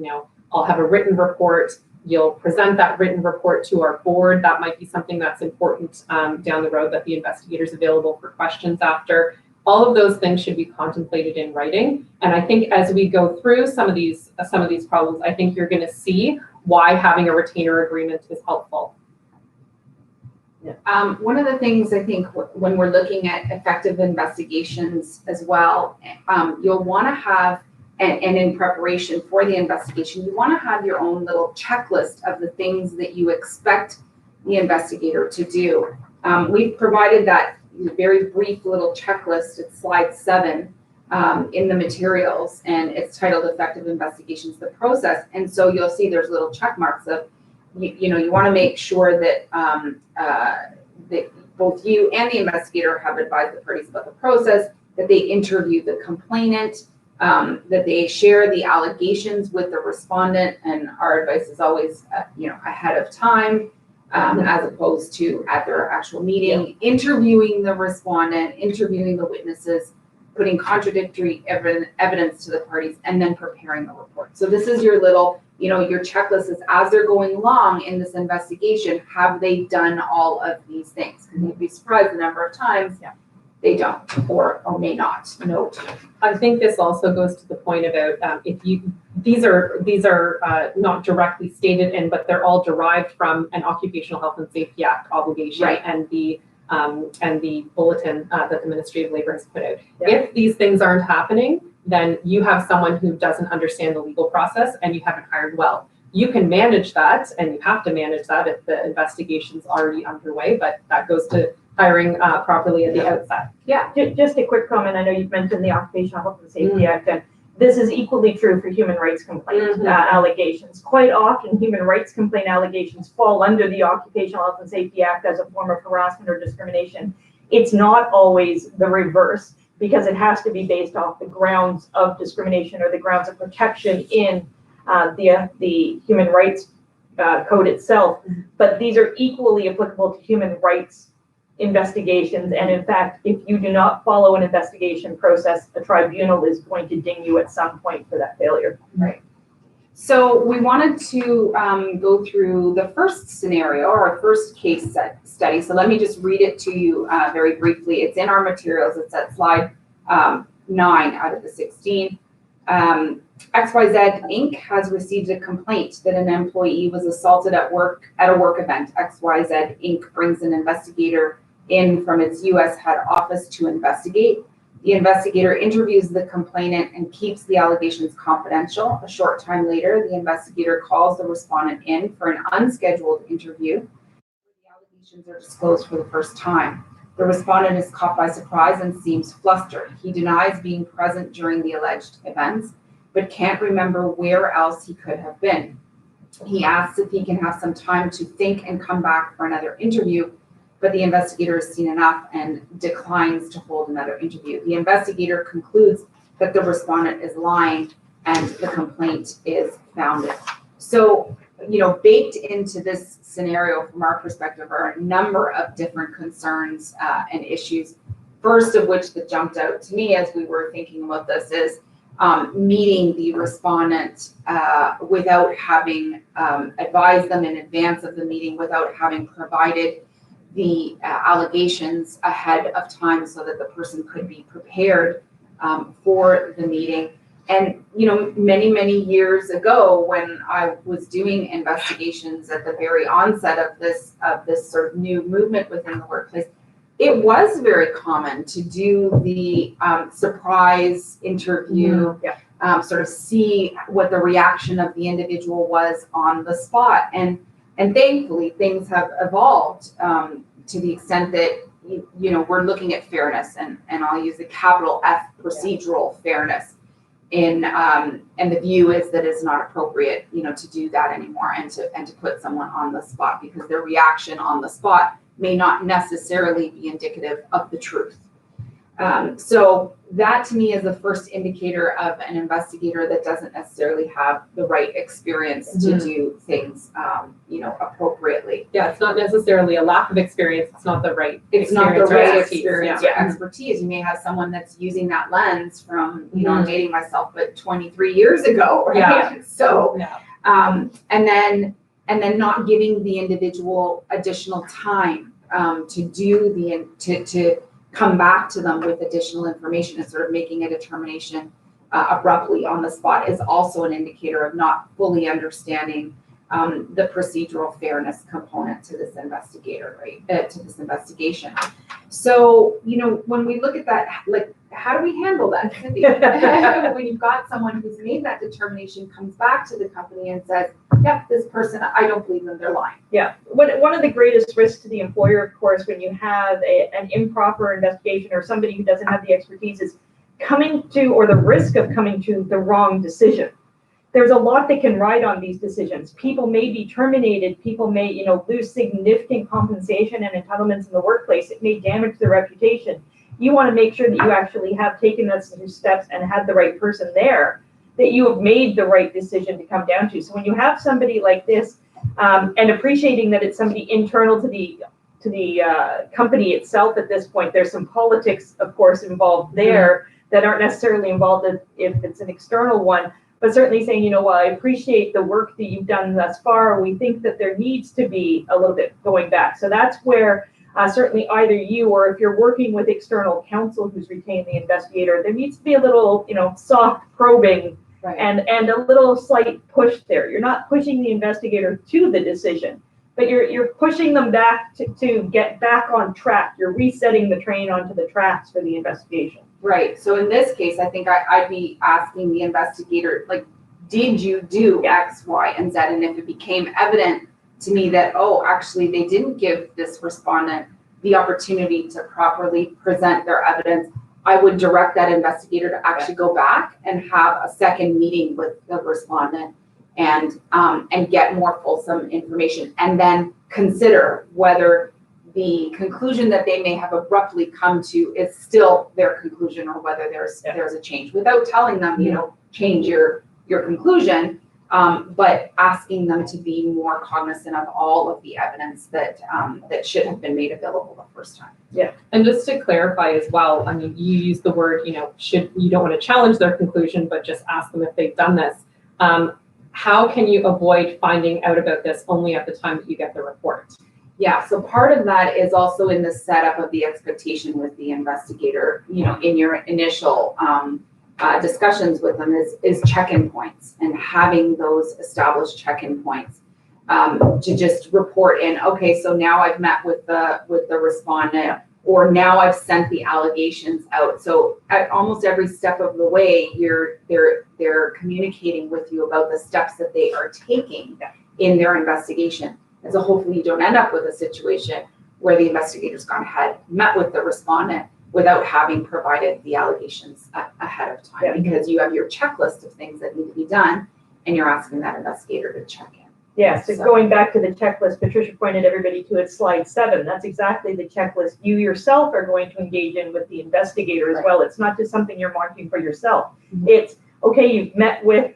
I'll have a written report, you'll present that written report to our board. That might be something that's important down the road, that the investigator is available for questions after. All of those things should be contemplated in writing. And I think as we go through some of these problems, I think you're going to see why having a retainer agreement is helpful. Yeah. One of the things I think when we're looking at effective investigations as well, you'll want to have, and in preparation for the investigation, you want to have your own little checklist of the things that you expect the investigator to do. We've provided that very brief little checklist. It's slide 7 in the materials, and it's titled Effective Investigations, the Process. And so you'll see there's little check marks of, you want to make sure that that both you and the investigator have advised the parties about the process, that they interview the complainant, that they share the allegations with the respondent, and our advice is always, ahead of time, as opposed to at their actual meeting, interviewing the respondent, interviewing the witnesses, putting contradictory evidence to the parties, and then preparing the report. So this is your little, your checklist is as they're going along in this investigation, have they done all of these things? Because you'd be surprised the number of times they don't or may not note. I think this also goes to the point about these are not directly stated in, but they're all derived from an Occupational Health and Safety Act obligation and the bulletin that the Ministry of Labour has put out. If these things aren't happening, then you have someone who doesn't understand the legal process and you haven't hired well. you can manage that, and you have to manage that if the investigation's already underway, but that goes to hiring properly at the outset. Yeah, just a quick comment. I know you've mentioned the Occupational Health and Safety Act, and this is equally true for human rights complaint allegations. Quite often, human rights complaint allegations fall under the Occupational Health and Safety Act as a form of harassment or discrimination. It's not always the reverse, because it has to be based off the grounds of discrimination or the grounds of protection in the human rights code itself. But these are equally applicable to human rights investigations. And in fact, if you do not follow an investigation process, a tribunal is going to ding you at some point for that failure. Right. So we wanted to go through the first scenario, or first case study. So let me just read it to you very briefly. It's in our materials. It's at slide 9 out of the 16. XYZ Inc. has received a complaint that an employee was assaulted at a work event. XYZ Inc. brings an investigator in from its U.S. head office to investigate. The investigator interviews the complainant and keeps the allegations confidential. A short time later, the investigator calls the respondent in for an unscheduled interview. The allegations are disclosed for the first time. The respondent is caught by surprise and seems flustered. He denies being present during the alleged events, but can't remember where else he could have been. He asks if he can have some time to think and come back for another interview, but the investigator has seen enough and declines to hold another interview. The investigator concludes that the respondent is lying and the complaint is founded. So, baked into this scenario from our perspective are a number of different concerns and issues. First of which that jumped out to me as we were thinking about this is meeting the respondent without having advised them in advance of the meeting, without having provided the allegations ahead of time so that the person could be prepared for the meeting. And, many years ago when I was doing investigations at the very onset of this sort of new movement within the workplace, it was very common to do the surprise interview, sort of see what the reaction of the individual was on the spot. And thankfully, things have evolved to the extent that, we're looking at fairness, and I'll use the capital F, procedural fairness. And the view is that it's not appropriate, to do that anymore and to put someone on the spot, because their reaction on the spot may not necessarily be indicative of the truth. So that to me is the first indicator of an investigator that doesn't necessarily have the right experience to do things, appropriately. Yeah, it's not necessarily a lack of experience. It's not the right It's not the right expertise. experience or expertise. You may have someone that's using that lens from, I'm dating myself, but 23 years ago, right? Yeah. So, and then not giving the individual additional time to do to come back to them with additional information and sort of making a determination abruptly on the spot is also an indicator of not fully understanding the procedural fairness component to this investigator, right? To this investigation. So, when we look at that, like, how do we handle that, Cindy? When you've got someone who's made that determination, comes back to the company and says, yep, this person, I don't believe them, they're lying. Yeah, one of the greatest risks to the employer, of course, when you have an improper investigation or somebody who doesn't have the expertise is coming to, or the risk of coming to, the wrong decision. There's a lot that can ride on these decisions. People may be terminated. People may, lose significant compensation and entitlements in the workplace. It may damage their reputation. You want to make sure that you actually have taken those steps and had the right person there, that you have made the right decision to come down to. So when you have somebody like this, and appreciating that it's somebody internal to the company itself at this point, there's some politics, of course, involved there that aren't necessarily involved if it's an external one. But certainly saying, well, I appreciate the work that you've done thus far. We think that there needs to be a little bit going back. So that's where certainly either you, or if you're working with external counsel who's retained the investigator, there needs to be a little, soft probing and a little slight push there. You're not pushing the investigator to the decision, but you're pushing them back to get back on track. You're resetting the train onto the tracks for the investigation. Right. So in this case, I think I'd be asking the investigator, like, did you do X, Y, and Z? And if it became evident to me that, oh, actually they didn't give this respondent the opportunity to properly present their evidence, I would direct that investigator to actually go back and have a second meeting with the respondent and get more fulsome information, and then consider whether the conclusion that they may have abruptly come to is still their conclusion, or whether there's a change, without telling them, you know, change your conclusion, but asking them to be more cognizant of all of the evidence that should have been made available the first time. Yeah, and just to clarify as well, I mean, you use the word, you know, you don't want to challenge their conclusion, but just ask them if they've done this. How can you avoid finding out about this only at the time that you get the report? Yeah, so part of that is also in the setup of the expectation with the investigator, you know, in your initial discussions with them is check-in points, and having those established check-in points to just report in, okay, so now I've met with the respondent, or now I've sent the allegations out. So at almost every step of the way, they're communicating with you about the steps that they are taking in their investigation. And so hopefully you don't end up with a situation where the investigator's gone ahead, met with the respondent without having provided the allegations ahead of time, because you have your checklist of things that need to be done, and you're asking that investigator to check in. Yeah, so going back to the checklist, Patricia pointed everybody to its slide 7. That's exactly the checklist you yourself are going to engage in with the investigator as well. It's not just something you're marking for yourself. Mm-hmm. It's, okay, you've met with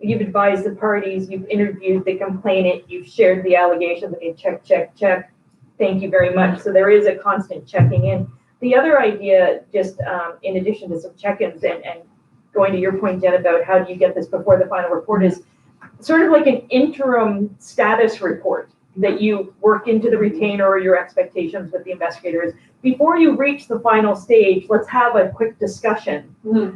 you've advised the parties, you've interviewed the complainant, you've shared the allegations, okay, check, check, check. Thank you very much. So there is a constant checking in. The other idea, just in addition to some check-ins and going to your point, Jen, about how do you get this before the final report, is sort of like an interim status report that you work into the retainer or your expectations with the investigators. Before you reach the final stage, let's have a quick discussion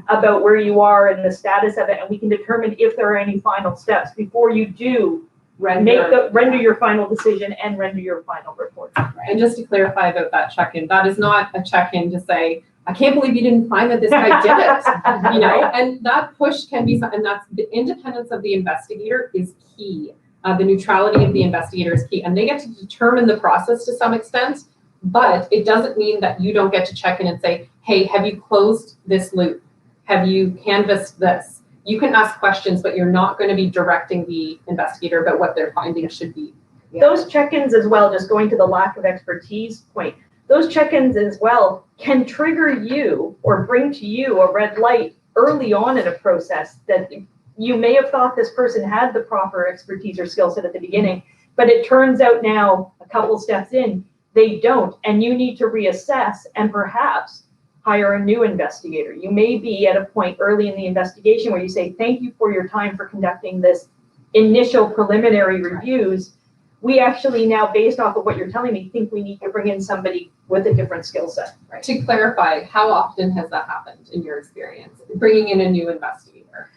about where you are and the status of it, and we can determine if there are any final steps before you do render your final decision and render your final report. Right. And just to clarify about that check-in, that is not a check-in to say, I can't believe you didn't find that this guy did it, you know, and that push can be, and that's the independence of the investigator is key. The neutrality of the investigator is key, and they get to determine the process to some extent, but it doesn't mean that you don't get to check in and say, hey, have you closed this loop? Have you canvassed this? You can ask questions, but you're not going to be directing the investigator about what their findings should be. Yeah. Those check-ins as well, just going to the lack of expertise point, those check-ins as well can trigger you or bring to you a red light early on in a process that you may have thought this person had the proper expertise or skill set at the beginning, but it turns out now a couple steps in, they don't, and you need to reassess and perhaps hire a new investigator. You may be at a point early in the investigation where you say, thank you for your time for conducting this initial preliminary reviews. We actually now, based off of what you're telling me, think we need to bring in somebody with a different skill set. Right. To clarify, how often has that happened in your experience, bringing in a new investigator?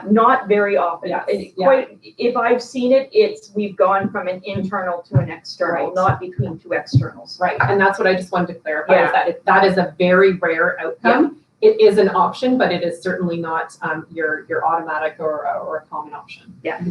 Not very often. Yes. If I've seen it, we've gone from an internal to an external, not between two externals. Right, and that's what I just wanted to clarify, is that that is a very rare outcome. Yeah. It is an option, but it is certainly not your automatic or a common option. Yeah.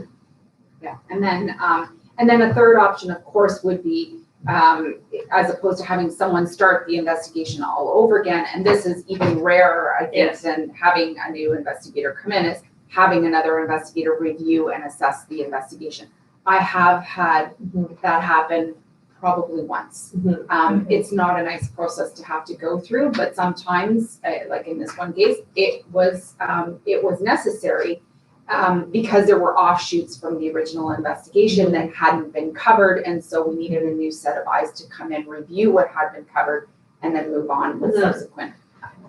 Yeah, and then a third option, of course, would be as opposed to having someone start the investigation all over again, and this is even rarer, I think, than having a new investigator come in, is having another investigator review and assess the investigation. I have had that happen probably once. It's not a nice process to have to go through, but sometimes, like in this one case, it was necessary. Because there were offshoots from the original investigation that hadn't been covered, and so we needed a new set of eyes to come in, review what had been covered, and then move on with subsequent.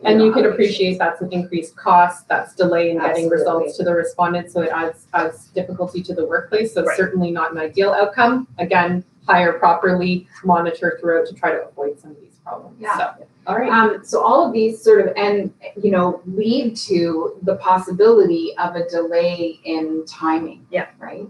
And you can appreciate that's an increased cost, that's delay in getting results to the respondent, so it adds difficulty to the workplace, so it's certainly not an ideal outcome. Again, hire properly, monitor throughout to try to avoid some of these problems. Yeah. So, all right. So all of these sort of lead to the possibility of a delay in timing. Yeah. Right.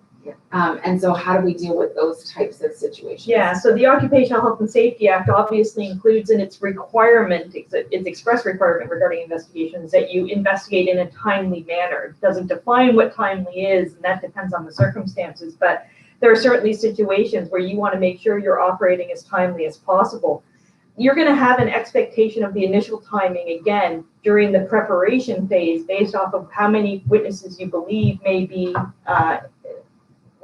And so how do we deal with those types of situations? Yeah, so the Occupational Health and Safety Act obviously includes in its requirement, its express requirement regarding investigations, that you investigate in a timely manner. It doesn't define what timely is, and that depends on the circumstances, but there are certainly situations where you want to make sure you're operating as timely as possible. You're going to have an expectation of the initial timing again during the preparation phase based off of how many witnesses you believe may be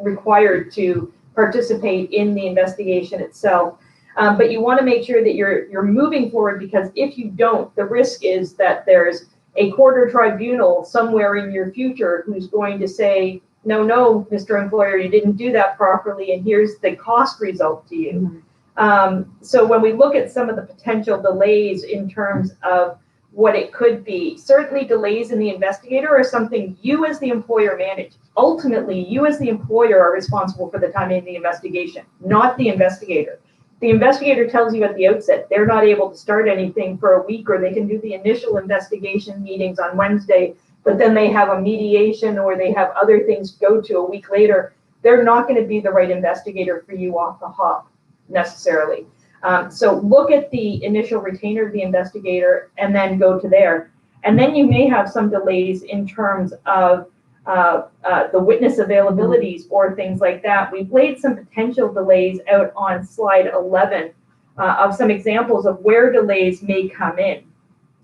required to participate in the investigation itself. But you want to make sure that you're moving forward, because if you don't, the risk is that there's a court or tribunal somewhere in your future who's going to say, no, Mr. Employer, you didn't do that properly, and here's the cost result to you. So when we look at some of the potential delays in terms of what it could be, certainly delays in the investigator are something you as the employer manage. Ultimately, you as the employer are responsible for the timing of the investigation, not the investigator. The investigator tells you at the outset they're not able to start anything for a week, or they can do the initial investigation meetings on Wednesday, but then they have a mediation or they have other things to go to a week later. They're not going to be the right investigator for you off the hop necessarily. So look at the initial retainer of the investigator and then go to there. And then you may have some delays in terms of the witness availabilities or things like that. We've laid some potential delays out on slide 11 of some examples of where delays may come in.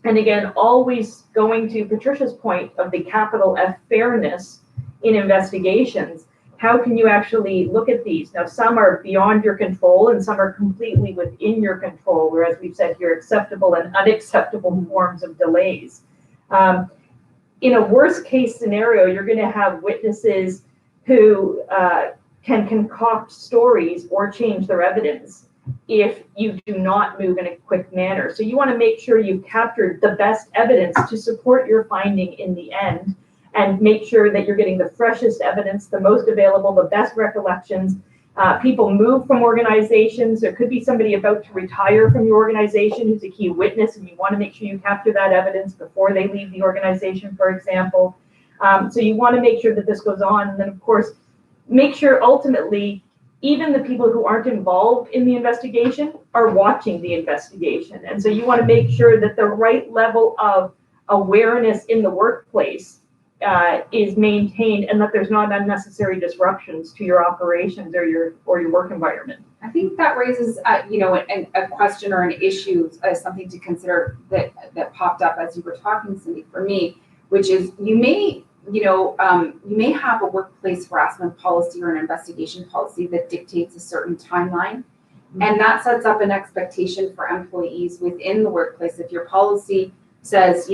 And again, always going to Patricia's point of the capital F fairness in investigations. How can you actually look at these? Now, some are beyond your control and some are completely within your control, whereas we've said here acceptable and unacceptable forms of delays. In a worst case scenario, you're going to have witnesses who can concoct stories or change their evidence if you do not move in a quick manner. So you want to make sure you've captured the best evidence to support your finding in the end, and make sure that you're getting the freshest evidence, the most available, the best recollections. People move from organizations. There could be somebody about to retire from your organization who's a key witness, and you want to make sure you capture that evidence before they leave the organization, for example. So you want to make sure that this goes on. And then, of course, make sure ultimately even the people who aren't involved in the investigation are watching the investigation. And so you want to make sure that the right level of awareness in the workplace is maintained, and that there's not unnecessary disruptions to your operations or your work environment. I think that raises, a question or an issue, something to consider that popped up as you were talking, Cindy, for me, which is you may have a workplace harassment policy or an investigation policy that dictates a certain timeline, and that sets up an expectation for employees within the workplace. If your policy says,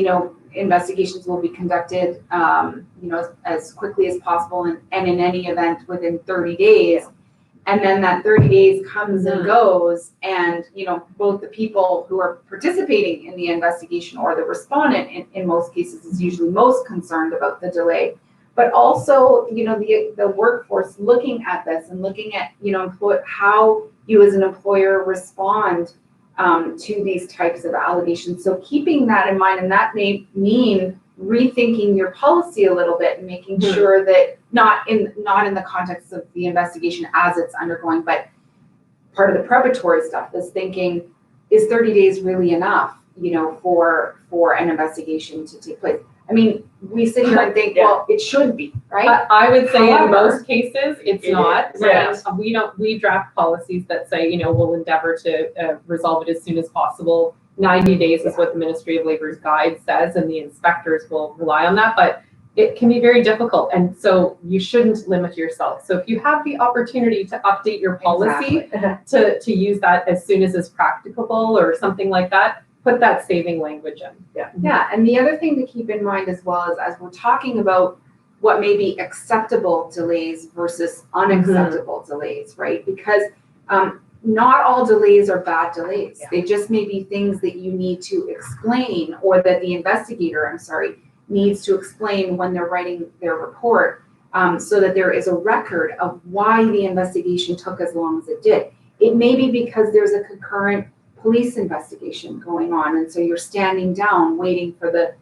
investigations will be conducted, as quickly as possible, and in any event within 30 days. And then that 30 days comes and goes, and, both the people who are participating in the investigation or the respondent in most cases is usually most concerned about the delay, but also, the workforce looking at this and looking at, how you as an employer respond to these types of allegations. So keeping that in mind, and that may mean rethinking your policy a little bit and making sure that not in the context of the investigation as it's undergoing, but part of the preparatory stuff is thinking, is 30 days really enough, for an investigation to take place? I mean, we sit here and think, well, it should be, right? I would say in most cases, it's not. Right. We draft policies that say, we'll endeavor to resolve it as soon as possible. 90 days is what the Ministry of Labor's guide says, and the inspectors will rely on that, but it can be very difficult. And so you shouldn't limit yourself. So if you have the opportunity to update your policy to use that as soon as is practicable or something like that, put that saving language in. Yeah, and the other thing to keep in mind as well is, as we're talking about what may be acceptable delays versus unacceptable delays, right? Because not all delays are bad delays. They just may be things that you need to explain, or that the investigator, needs to explain when they're writing their report, so that there is a record of why the investigation took as long as it did. It may be because there's a concurrent police investigation going on, and so you're standing down waiting for the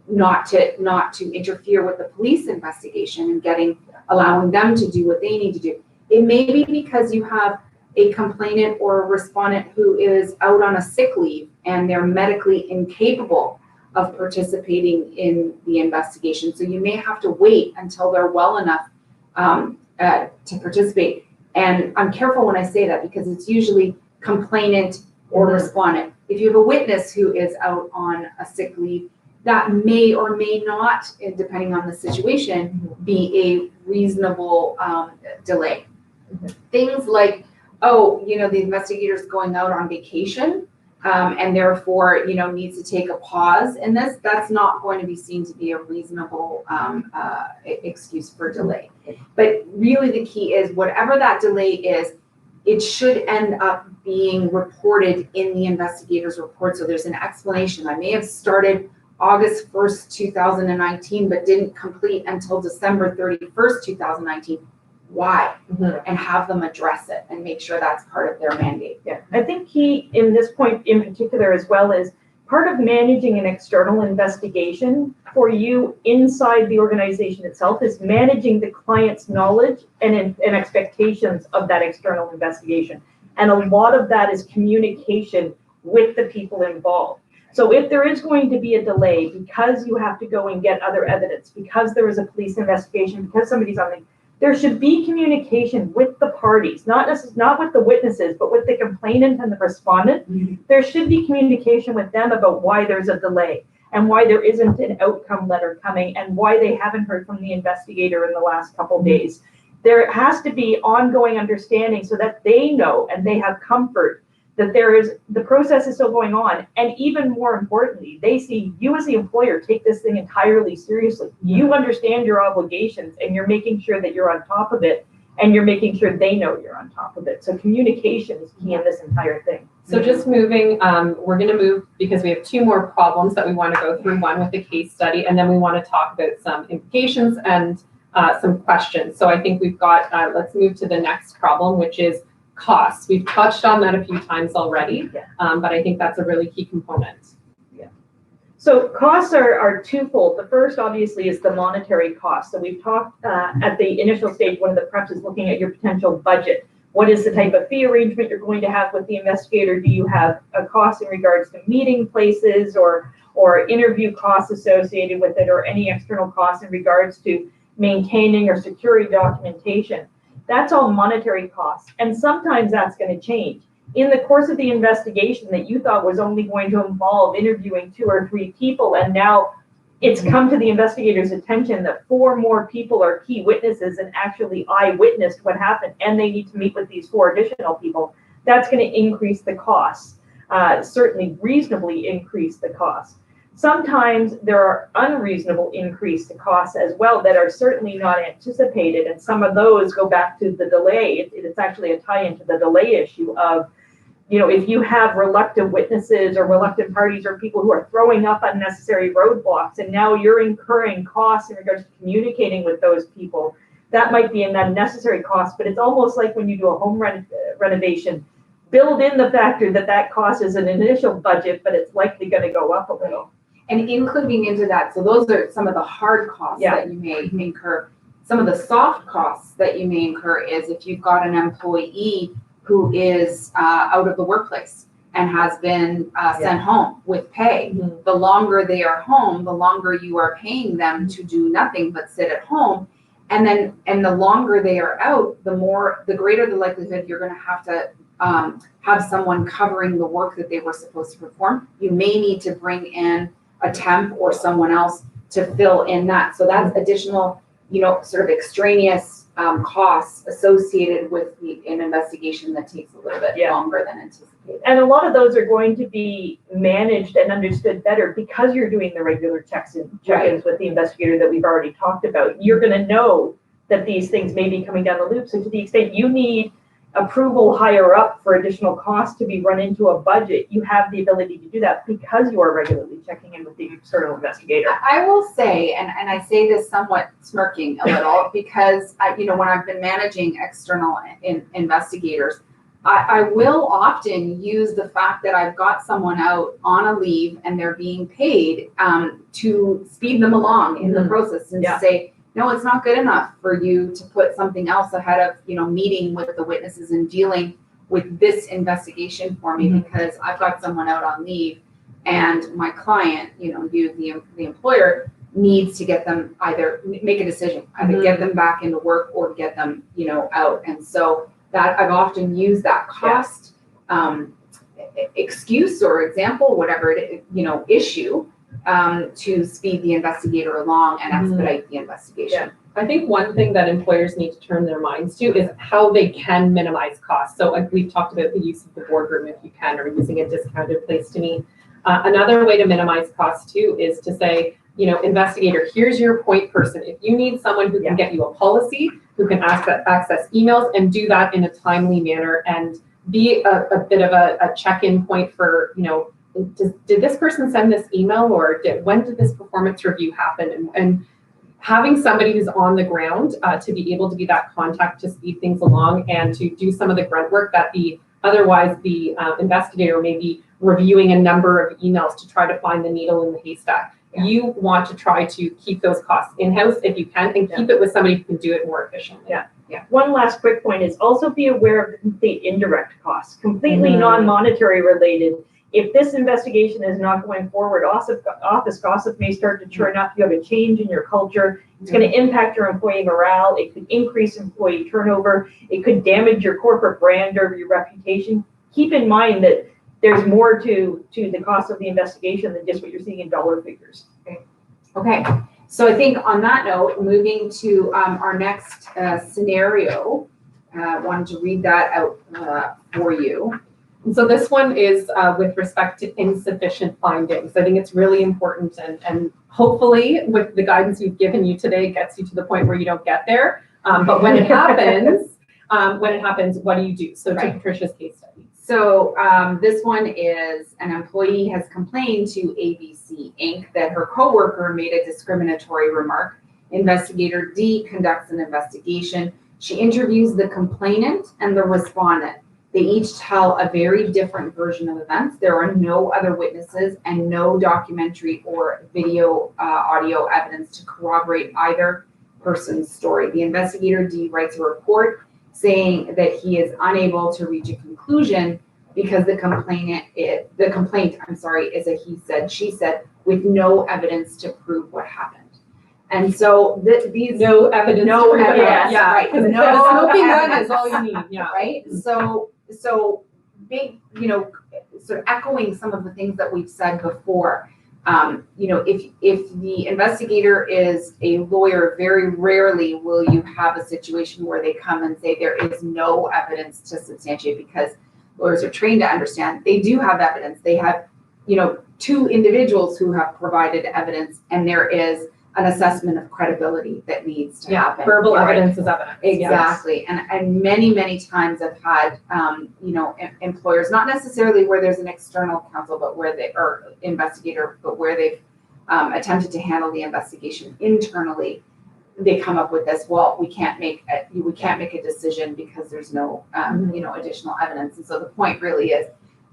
not to interfere with the police investigation and allowing them to do what they need to do. It may be because you have a complainant or a respondent who is out on a sick leave and they're medically incapable of participating in the investigation. So you may have to wait until they're well enough to participate. And I'm careful when I say that because it's usually complainant or respondent. If you have a witness who is out on a sick leave, that may or may not, depending on the situation, be a reasonable delay. Things like, the investigator's going out on vacation and therefore, needs to take a pause in this, that's not going to be seen to be a reasonable excuse for delay. But really the key is whatever that delay is, it should end up being reported in the investigator's report. So there's an explanation. I may have started August 1st, 2019, but didn't complete until December 31st, 2019. Why? And have them address it and make sure that's part of their mandate. Yeah, I think key in this point in particular as well is part of managing an external investigation for you inside the organization itself is managing the client's knowledge and expectations of that external investigation. And a lot of that is communication with the people involved. So if there is going to be a delay because you have to go and get other evidence, because there is a police investigation, because somebody's on the, there should be communication with the parties, not with the witnesses, but with the complainant and the respondent. There should be communication with them about why there's a delay and why there isn't an outcome letter coming and why they haven't heard from the investigator in the last couple of days. There has to be ongoing understanding so that they know and they have comfort that the process is still going on. And even more importantly, they see you as the employer take this thing entirely seriously. You understand your obligations and you're making sure that you're on top of it and you're making sure they know you're on top of it. So communication is key in this entire thing. So just moving, we're going to move because we have two more problems that we want to go through, one with the case study, and then we want to talk about some implications and some questions. So I think we've got, let's move to the next problem, which is costs. We've touched on that a few times already, but I think that's a really key component. Yeah. So costs are twofold. The first, obviously, is the monetary cost. So we've talked at the initial stage, one of the preps is looking at your potential budget. What is the type of fee arrangement you're going to have with the investigator? Do you have a cost in regards to meeting places or interview costs associated with it, or any external costs in regards to maintaining or security documentation? That's all monetary costs. And sometimes that's going to change. In the course of the investigation that you thought was only going to involve interviewing 2 or 3 people, and now it's come to the investigator's attention that 4 more people are key witnesses and actually eyewitnessed what happened, and they need to meet with these 4 additional people, that's going to increase the costs, certainly reasonably increase the costs. Sometimes there are unreasonable increase to costs as well that are certainly not anticipated, and some of those go back to the delay. It's actually a tie into the delay issue of, if you have reluctant witnesses or reluctant parties or people who are throwing up unnecessary roadblocks, and now you're incurring costs in regards to communicating with those people, that might be an unnecessary cost. But it's almost like when you do a home renovation, build in the factor that cost is an initial budget, but it's likely going to go up a little. And including into that, so those are some of the hard costs that you may incur. Some of the soft costs that you may incur is if you've got an employee who is out of the workplace and has been sent home with pay. The longer they are home, the longer you are paying them to do nothing but sit at home. And the longer they are out, the greater the likelihood you're going to have someone covering the work that they were supposed to perform. You may need to bring in a temp or someone else to fill in that. So that's additional, sort of extraneous costs associated with an investigation that takes a little bit longer than anticipated. And a lot of those are going to be managed and understood better because you're doing the regular check-ins with the investigator that we've already talked about. You're going to know that these things may be coming down the loop. So to the extent you need approval higher up for additional costs to be run into a budget, you have the ability to do that because you are regularly checking in with the external investigator. I will say, and I say this somewhat smirking a little, because when I've been managing external investigators, I will often use the fact that I've got someone out on a leave and they're being paid to speed them along in the process and say, no, it's not good enough for you to put something else ahead of, meeting with the witnesses and dealing with this investigation for me because I've got someone out on leave and my client, the employer needs to get them either make a decision, either get them back into work or get them, out. And so that I've often used that cost excuse or example, whatever it, issue to speed the investigator along and expedite the investigation. I think one thing that employers need to turn their minds to is how they can minimize costs. So like we've talked about the use of the boardroom if you can, or using a discounted place to meet. Another way to minimize costs too is to say, investigator, here's your point person. If you need someone who can get you a policy, who can access emails and do that in a timely manner and be a bit of a check-in point for, did this person send this email or when did this performance review happen? And having somebody who's on the ground to be able to be that contact to speed things along and to do some of the grunt work that otherwise the investigator may be reviewing a number of emails to try to find the needle in the haystack. You want to try to keep those costs in-house if you can and keep it with somebody who can do it more efficiently. One last quick point is also be aware of the complete indirect costs, completely non-monetary related. If this investigation is not going forward, office gossip may start to churn up. You have a change in your culture. It's going to impact your employee morale. It could increase employee turnover. It could damage your corporate brand or your reputation. Keep in mind that there's more to the cost of the investigation than just what you're seeing in dollar figures. Okay. So I think on that note, moving to our next scenario, I wanted to read that out for you. And so this one is with respect to insufficient findings. I think it's really important and hopefully with the guidance we've given you today gets you to the point where you don't get there. But when it happens, what do you do? So to Patricia's case study. So this one is an employee has complained to ABC Inc. that her coworker made a discriminatory remark. Investigator D conducts an investigation. She interviews the complainant and the respondent. They each tell a very different version of events. There are no other witnesses and no documentary or video audio evidence to corroborate either person's story. The investigator D writes a report saying that he is unable to reach a conclusion because the complaint is a he said, she said, with no evidence to prove what happened. And so these no evidence, right? No smoking gun is all you need, right? So big, sort of echoing some of the things that we've said before. If the investigator is a lawyer, very rarely will you have a situation where they come and say there is no evidence to substantiate, because lawyers are trained to understand they do have evidence. They have, two individuals who have provided evidence, and there is an assessment of credibility that needs to happen. Verbal evidence is evidence. Exactly. Yes. And many times I've had, employers, not necessarily where there's an external counsel, but or investigator, but where they've attempted to handle the investigation internally, they come up with this, well, we can't make a decision because there's no, additional evidence. And so the point really is,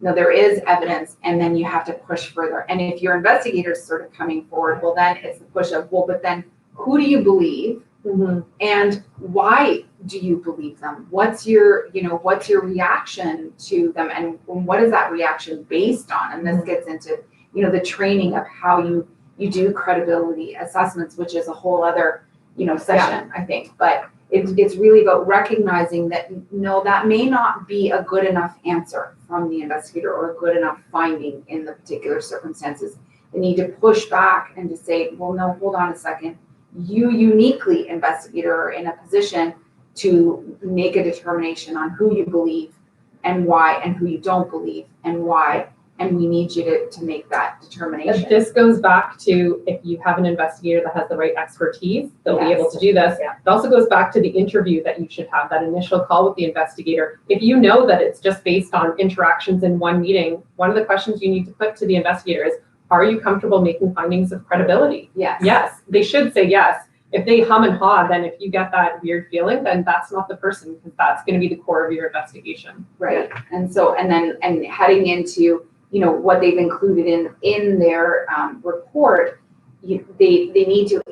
there is evidence, and then you have to push further. And if your investigator's sort of coming forward, well, then it's the push of, well, but then who do you believe? And why do you believe them? What's your reaction to them? And what is that reaction based on? And this gets into, the training of how you do credibility assessments, which is a whole other, session, I think. But it's really about recognizing that, no, that may not be a good enough answer from the investigator or a good enough finding in the particular circumstances. They need to push back and to say, well, no, hold on a second. You uniquely, investigator, are in a position to make a determination on who you believe and why, and who you don't believe and why. And we need you to make that determination. This goes back to, if you have an investigator that has the right expertise, they'll be able to do this. It also goes back to the interview that you should have, that initial call with the investigator. If you know that it's just based on interactions in one meeting, one of the questions you need to put to the investigator is, are you comfortable making findings of credibility? Yes. Yes, they should say yes. if they hum and haw, then if you get that weird feeling, then that's not the person, because that's going to be the core of your investigation. Right. And so, and heading into, you know, what they've included in their report, you need to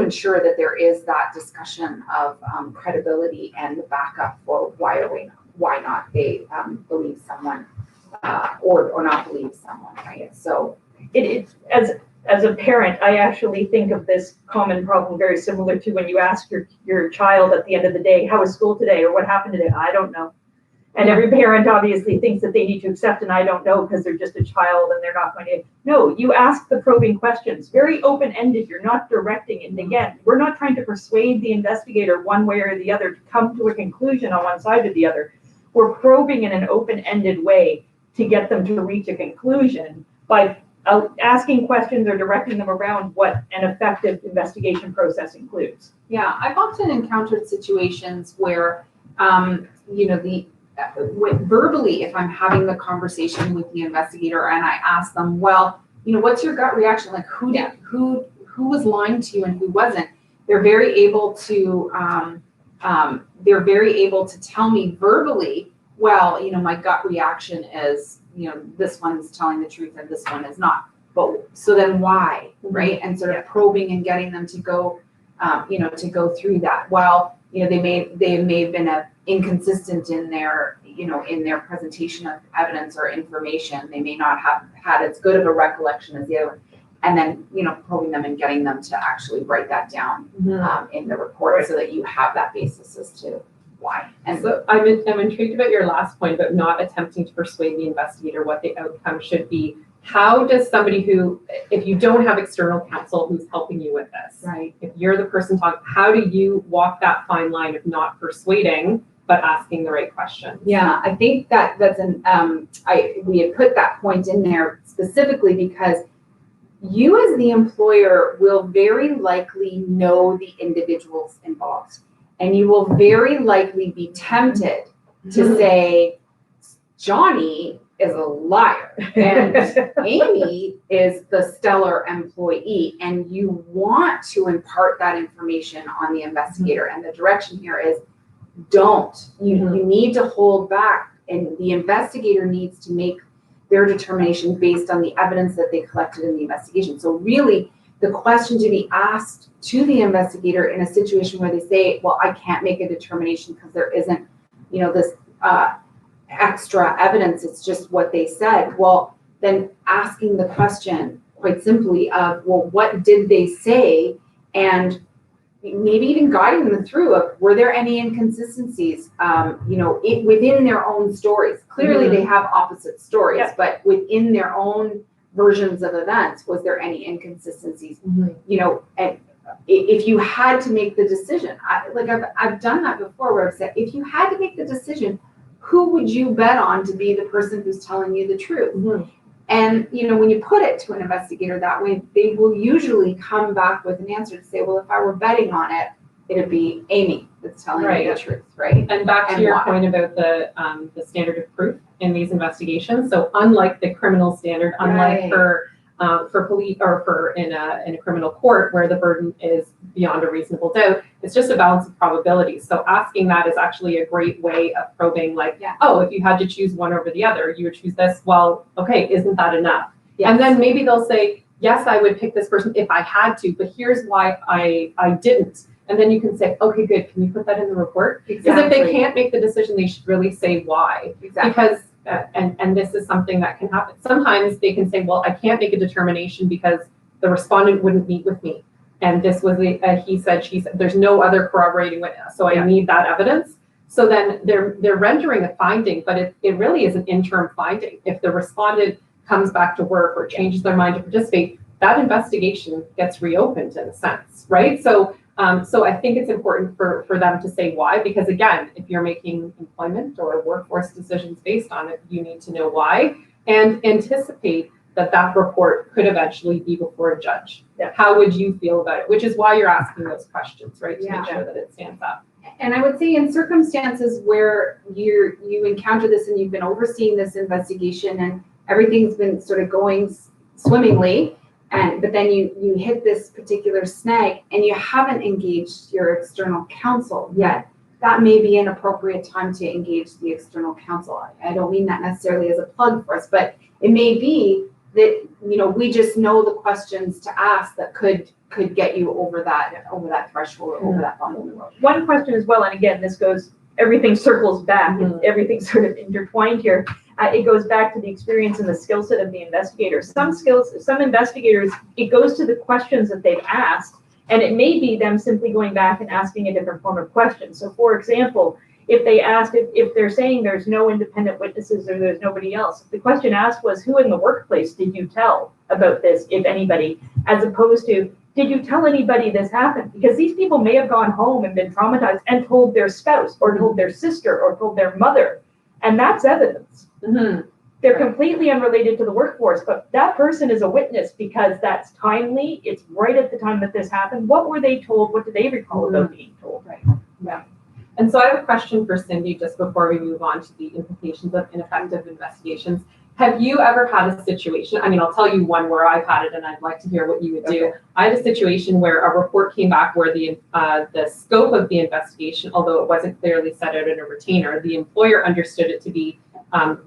ensure that there is that discussion of credibility and the backup for why not they believe someone or not believe someone, right? So It's as a parent, I actually think of this common problem very similar to when you ask your child at the end of the day, how was school today, or what happened today? I don't know. And every parent obviously thinks that they need to accept an I don't know because they're just a child and they're not going to. No, you ask the probing questions, very open-ended. You're not directing it. And again, we're not trying to persuade the investigator one way or the other to come to a conclusion on one side or the other. We're probing in an open-ended way to get them to reach a conclusion by asking questions or directing them around what an effective investigation process includes. yeah, I've often encountered situations where, you know, verbally, if I'm having the conversation with the investigator and I ask them, well, you know, what's your gut reaction? Like who was lying to you and who wasn't? They're very able to tell me verbally, well, you know, my gut reaction is, you know, this one's telling the truth and this one is not. But so then why, right? And sort of probing and getting them to go, you know, to go through that. While, you know, they may have been inconsistent in their, you know, in their presentation of evidence or information. They may not have had as good of a recollection as the other one. And then, you know, probing them and getting them to actually write that down in the report so that you have that basis as to why. And so I'm intrigued about your last point about not attempting to persuade the investigator what the outcome should be. How does somebody who, if you don't have external counsel who's helping you with this, right, if you're the person talking, how do you walk that fine line of not persuading but asking the right questions? Yeah, I think that's we had put that point in there specifically because you as the employer will very likely know the individuals involved, and you will very likely be tempted to say, Johnny is a liar and Amy is the stellar employee, and you want to impart that information on the investigator. And the direction here is don't. You need to hold back, and the investigator needs to make their determination based on the evidence that they collected in the investigation. So really the question to be asked to the investigator in a situation where they say, well, I can't make a determination because there isn't, you know, this extra evidence, it's just what they said. Well, then asking the question quite simply of, well, what did they say? And maybe even guiding them through of, were there any inconsistencies, you know, within their own stories? Clearly they have opposite stories, but within their own versions of events, was there any inconsistencies? You know, and if you had to make the decision, I've done that before where I've said, if you had to make the decision, who would you bet on to be the person who's telling you the truth? And, you know, when you put it to an investigator that way, they will usually come back with an answer to say, well, if I were betting on it, it'd be Amy that's telling me the truth, right? And back to your point about the standard of proof in these investigations. So unlike the criminal standard, unlike for police or in a criminal court where the burden is beyond a reasonable doubt, it's just a balance of probabilities. So asking that is actually a great way of probing, like, oh, if you had to choose one over the other, you would choose this. Well, okay, isn't that enough? And then maybe they'll say, yes, I would pick this person if I had to, but here's why I didn't. And then you can say, okay, good, can you put that in the report? Because if they can't make the decision, they should really say why. Because and this is something that can happen. Sometimes they can say, well, I can't make a determination because the respondent wouldn't meet with me. And this was a he said, she said, there's no other corroborating witness. So I need that evidence. So then they're rendering a finding, but it really is an interim finding. If the respondent comes back to work or changes their mind to participate, that investigation gets reopened in a sense, right? So I think it's important for them to say why, because again, if you're making employment or workforce decisions based on it, you need to know why and anticipate that report could eventually be before a judge. How would you feel about it? Which is why you're asking those questions, right? To make sure that it stands up. And I would say in circumstances where you encounter this and you've been overseeing this investigation and everything's been sort of going swimmingly, but then you hit this particular snag and you haven't engaged your external counsel yet. That may be an appropriate time to engage the external counsel. I don't mean that necessarily as a plug for us, but it may be that, you know, we just know the questions to ask that could get you over that threshold, over that bump in the road. One question as well, and again, this goes, everything circles back, everything's sort of intertwined here. It goes back to the experience and the skill set of the investigator. Some investigators, it goes to the questions that they've asked, and it may be them simply going back and asking a different form of question. So for example, if they asked, if they're saying there's no independent witnesses or there's nobody else, if the question asked was, who in the workplace did you tell about this, if anybody, as opposed to, did you tell anybody this happened? Because these people may have gone home and been traumatized and told their spouse or told their sister or told their mother, and that's evidence. They're completely unrelated to the workforce, but that person is a witness because that's timely. It's right at the time that this happened. What were they told? What do they recall about being told? Right. Yeah. And so I have a question for Cindy just before we move on to the implications of ineffective investigations. Have you ever had a situation, I mean, I'll tell you one where I've had it and I'd like to hear what you would do. I had a situation where a report came back where the scope of the investigation, although it wasn't clearly set out in a retainer, the employer understood it to be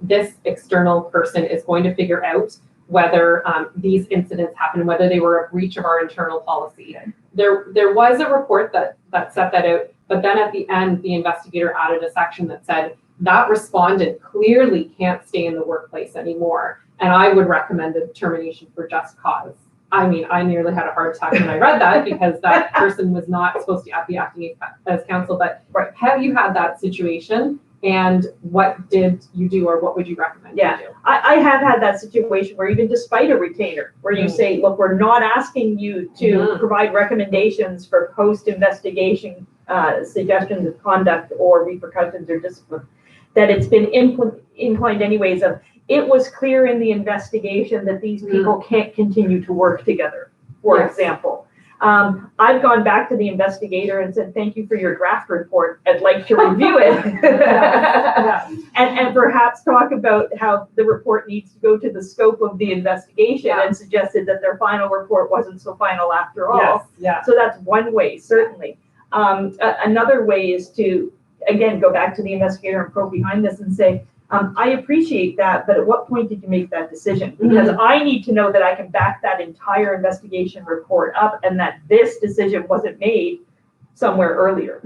this external person is going to figure out whether these incidents happened, whether they were a breach of our internal policy. There was a report that set that out, but then at the end, the investigator added a section that said, that respondent clearly can't stay in the workplace anymore, and I would recommend a termination for just cause. I mean, I nearly had a heart attack when I read that because that person was not supposed to be acting as counsel. But have you had that situation, and what did you do, or what would you recommend you do? I have had that situation where even despite a retainer, where you say, look, we're not asking you to provide recommendations for post-investigation suggestions of conduct or repercussions or discipline, that it's been inclined anyways of, it was clear in the investigation that these people can't continue to work together, for example. I've gone back to the investigator and said, thank you for your draft report. I'd like to review it. And perhaps talk about how the report needs to go to the scope of the investigation and suggested that their final report wasn't so final after all. So that's one way, certainly. Another way is to, again, go back to the investigator and probe behind this and say, I appreciate that, but at what point did you make that decision? Because I need to know that I can back that entire investigation report up and that this decision wasn't made somewhere earlier.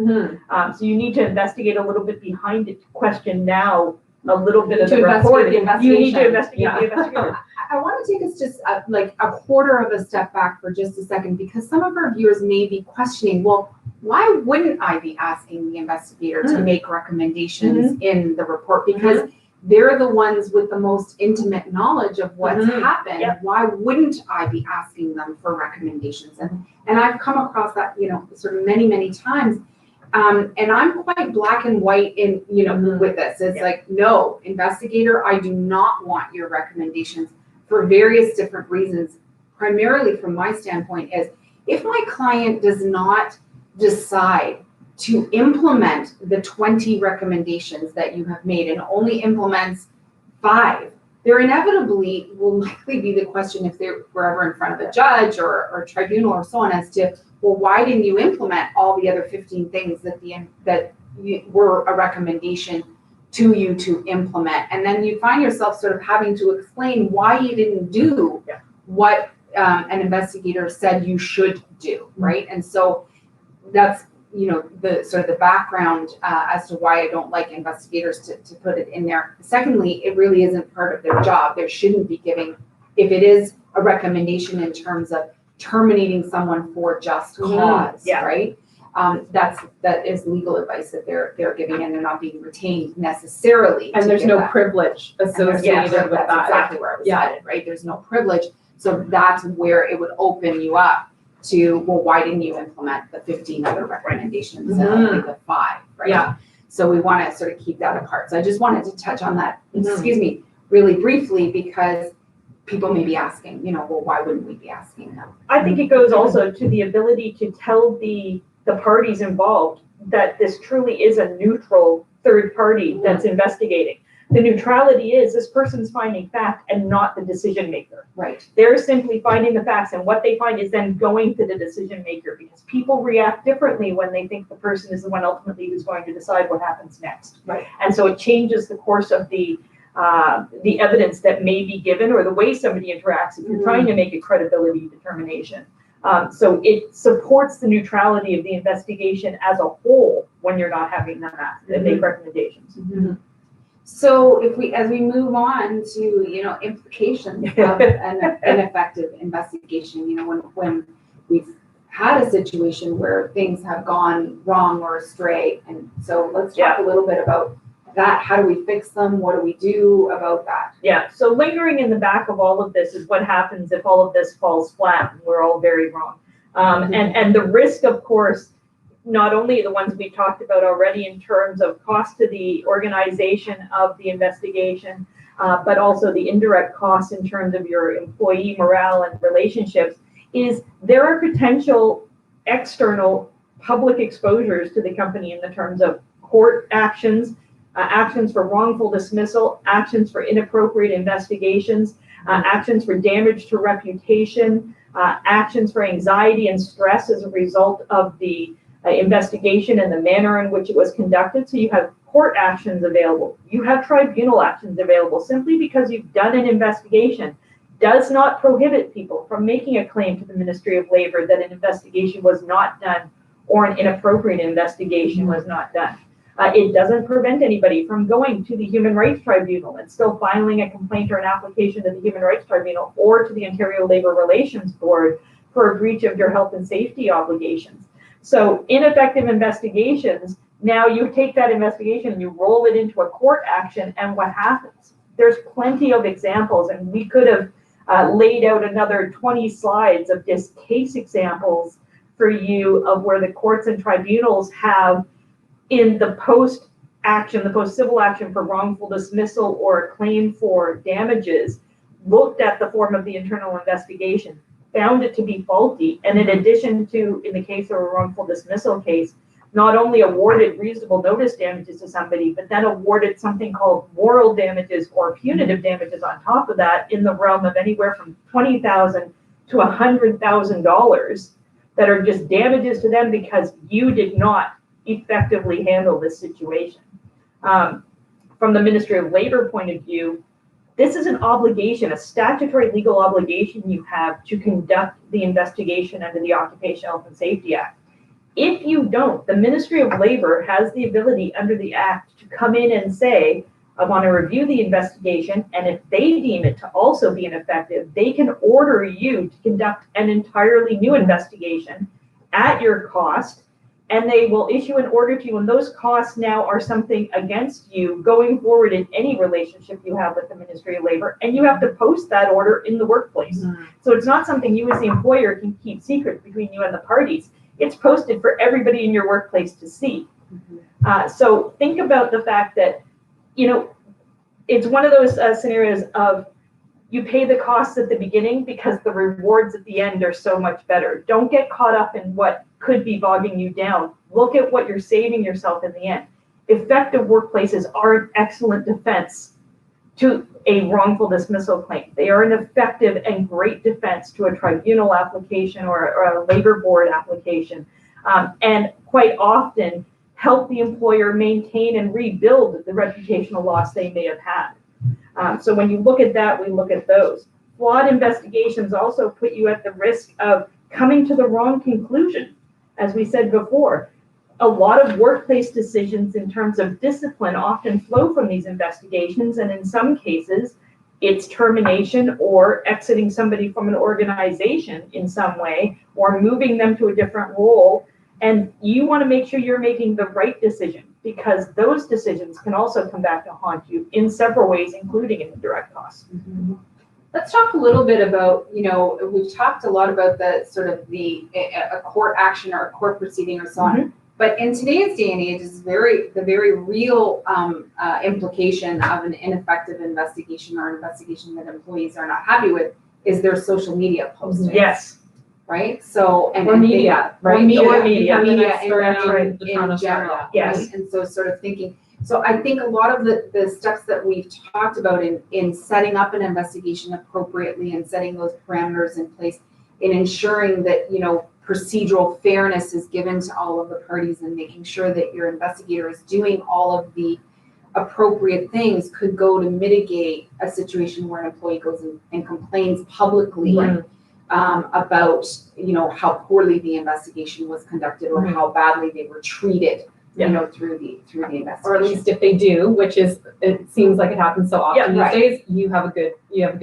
So you need to investigate a little bit behind it, question now a little bit of the report. You need to investigate the investigator. I want to take us just like a quarter of a step back for just a second, because some of our viewers may be questioning, well, why wouldn't I be asking the investigator to make recommendations in the report? Because they're the ones with the most intimate knowledge of what's happened. Why wouldn't I be asking them for recommendations? And I've come across that, you know, sort of many, many times. And I'm quite black and white in, you know, with this. It's like, no, investigator, I do not want your recommendations for various different reasons. Primarily from my standpoint is, if my client does not decide to implement the 20 recommendations that you have made and only implements 5, there inevitably will likely be the question, if they're ever in front of a judge or tribunal or so on, as to, well, why didn't you implement all the other 15 things that were a recommendation to you to implement? And then you find yourself sort of having to explain why you didn't do what an investigator said you should do, right? And so that's, you know, the sort of the background as to why I don't like investigators to put it in there. Secondly, it really isn't part of their job. There shouldn't be giving, if it is a recommendation in terms of terminating someone for just cause, right? That is legal advice that they're giving, and they're not being retained necessarily. And there's no privilege associated with that. That's exactly where I was headed, right? There's no privilege. So that's where it would open you up to, well, why didn't you implement the 15 other recommendations and only the 5, right? So we want to sort of keep that apart. So I just wanted to touch on that, excuse me, really briefly, because people may be asking, you know, well, why wouldn't we be asking them? I think it goes also to the ability to tell the parties involved that this truly is a neutral third party that's investigating. The neutrality is this person's finding fact and not the decision maker. Right. They're simply finding the facts, and what they find is then going to the decision maker, because people react differently when they think the person is the one ultimately who's going to decide what happens next. Right. And so it changes the course of the evidence that may be given or the way somebody interacts if you're trying to make a credibility determination. So it supports the neutrality of the investigation as a whole when you're not having them act and make recommendations. So if we, as we move on to, implications of an ineffective investigation, when we've had a situation where things have gone wrong or astray. And so let's talk a little bit about that. How do we fix them? What do we do about that? Yeah, so lingering in the back of all of this is what happens if all of this falls flat and we're all very wrong. And the risk, of course, not only the ones we talked about already in terms of cost to the organization of the investigation, but also the indirect costs in terms of your employee morale and relationships, is there are potential external public exposures to the company in the terms of court actions, actions for wrongful dismissal, actions for inappropriate investigations, actions for damage to reputation, actions for anxiety and stress as a result of the investigation and the manner in which it was conducted. So you have court actions available. You have tribunal actions available. Simply because you've done an investigation does not prohibit people from making a claim to the Ministry of Labor that an investigation was not done or an inappropriate investigation was not done. It doesn't prevent anybody from going to the Human Rights Tribunal and still filing a complaint or an application to the Human Rights Tribunal or to the Ontario Labour Relations Board for a breach of your health and safety obligations. So ineffective investigations, now you take that investigation and you roll it into a court action, and what happens? There's plenty of examples, and we could have laid out another 20 slides of just case examples for you of where the courts and tribunals have, in the post-action, the post-civil action for wrongful dismissal or a claim for damages, looked at the form of the internal investigation, found it to be faulty, and in addition to, in the case of a wrongful dismissal case, not only awarded reasonable notice damages to somebody, but then awarded something called moral damages or punitive damages on top of that in the realm of anywhere from $20,000 to $100,000 that are just damages to them because you did not effectively handle this situation. From the Ministry of Labor point of view, this is an obligation, a statutory legal obligation you have to conduct the investigation under the Occupational Health and Safety Act. If you don't, the Ministry of Labor has the ability under the Act to come in and say, I want to review the investigation, and if they deem it to also be ineffective, they can order you to conduct an entirely new investigation at your cost, and they will issue an order to you, and those costs now are something against you going forward in any relationship you have with the Ministry of Labor, and you have to post that order in the workplace. So it's not something you as the employer can keep secret between you and the parties. It's posted for everybody in your workplace to see. So think about the fact that, it's one of those scenarios of you pay the costs at the beginning because the rewards at the end are so much better. Don't get caught up in what could be bogging you down. Look at what you're saving yourself in the end. Effective workplaces are an excellent defense to a wrongful dismissal claim. They are an effective and great defense to a tribunal application or a labor board application, and quite often help the employer maintain and rebuild the reputational loss they may have had. So when you look at that, we look at those. Flawed investigations also put you at the risk of coming to the wrong conclusion. As we said before, a lot of workplace decisions in terms of discipline often flow from these investigations, and in some cases, it's termination or exiting somebody from an organization in some way, or moving them to a different role. And you want to make sure you're making the right decision, because those decisions can also come back to haunt you in several ways, including in indirect costs. Let's talk a little bit about, we've talked a lot about the sort of a court action or a court proceeding or so on. But in today's day and age, is the very real implication of an ineffective investigation or investigation that employees are not happy with is their social media posting. Yes. Right. So or media, right? Or media in general. Yeah. Right? And so sort of thinking, So I think a lot of the steps that we've talked about in setting up an investigation appropriately and setting those parameters in place, in ensuring that, you know, procedural fairness is given to all of the parties and making sure that your investigator is doing all of the appropriate things, could go to mitigate a situation where an employee goes and complains publicly about, you know, how poorly the investigation was conducted or how badly they were treated, you know, through the investigation. Or at least if they do, which is, it seems like it happens so often these days, you have a good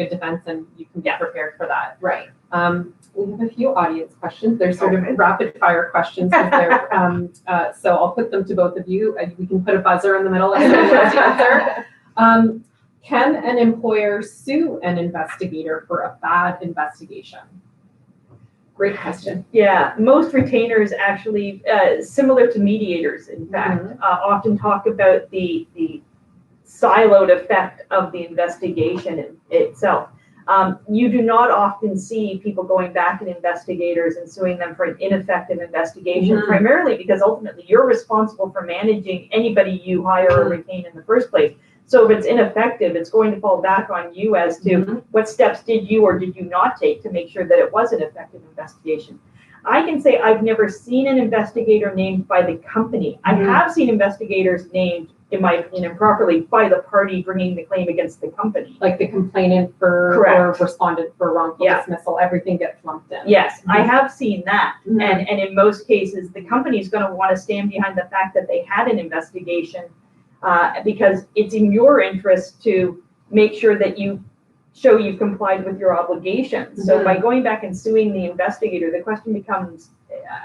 defense and you can get prepared for that. Right. We have a few audience questions. They're sort of rapid fire questions. So I'll put them to both of you. We can put a buzzer in the middle of the answer. Can an employer sue an investigator for a bad investigation? Great question. Yeah, most retainers actually, similar to mediators, in fact, often talk about the siloed effect of the investigation itself. You do not often see people going back at investigators and suing them for an ineffective investigation, primarily because ultimately you're responsible for managing anybody you hire or retain in the first place. So if it's ineffective, it's going to fall back on you as to what steps did you or did you not take to make sure that it was an effective investigation. I can say I've never seen an investigator named by the company. I have seen investigators named, in my opinion, improperly by the party bringing the claim against the company. Like the complainant or respondent for wrongful dismissal, everything gets lumped in. Yes, I have seen that. And in most cases, the company is going to want to stand behind the fact that they had an investigation because it's in your interest to make sure that you show you've complied with your obligations. So by going back and suing the investigator, the question becomes,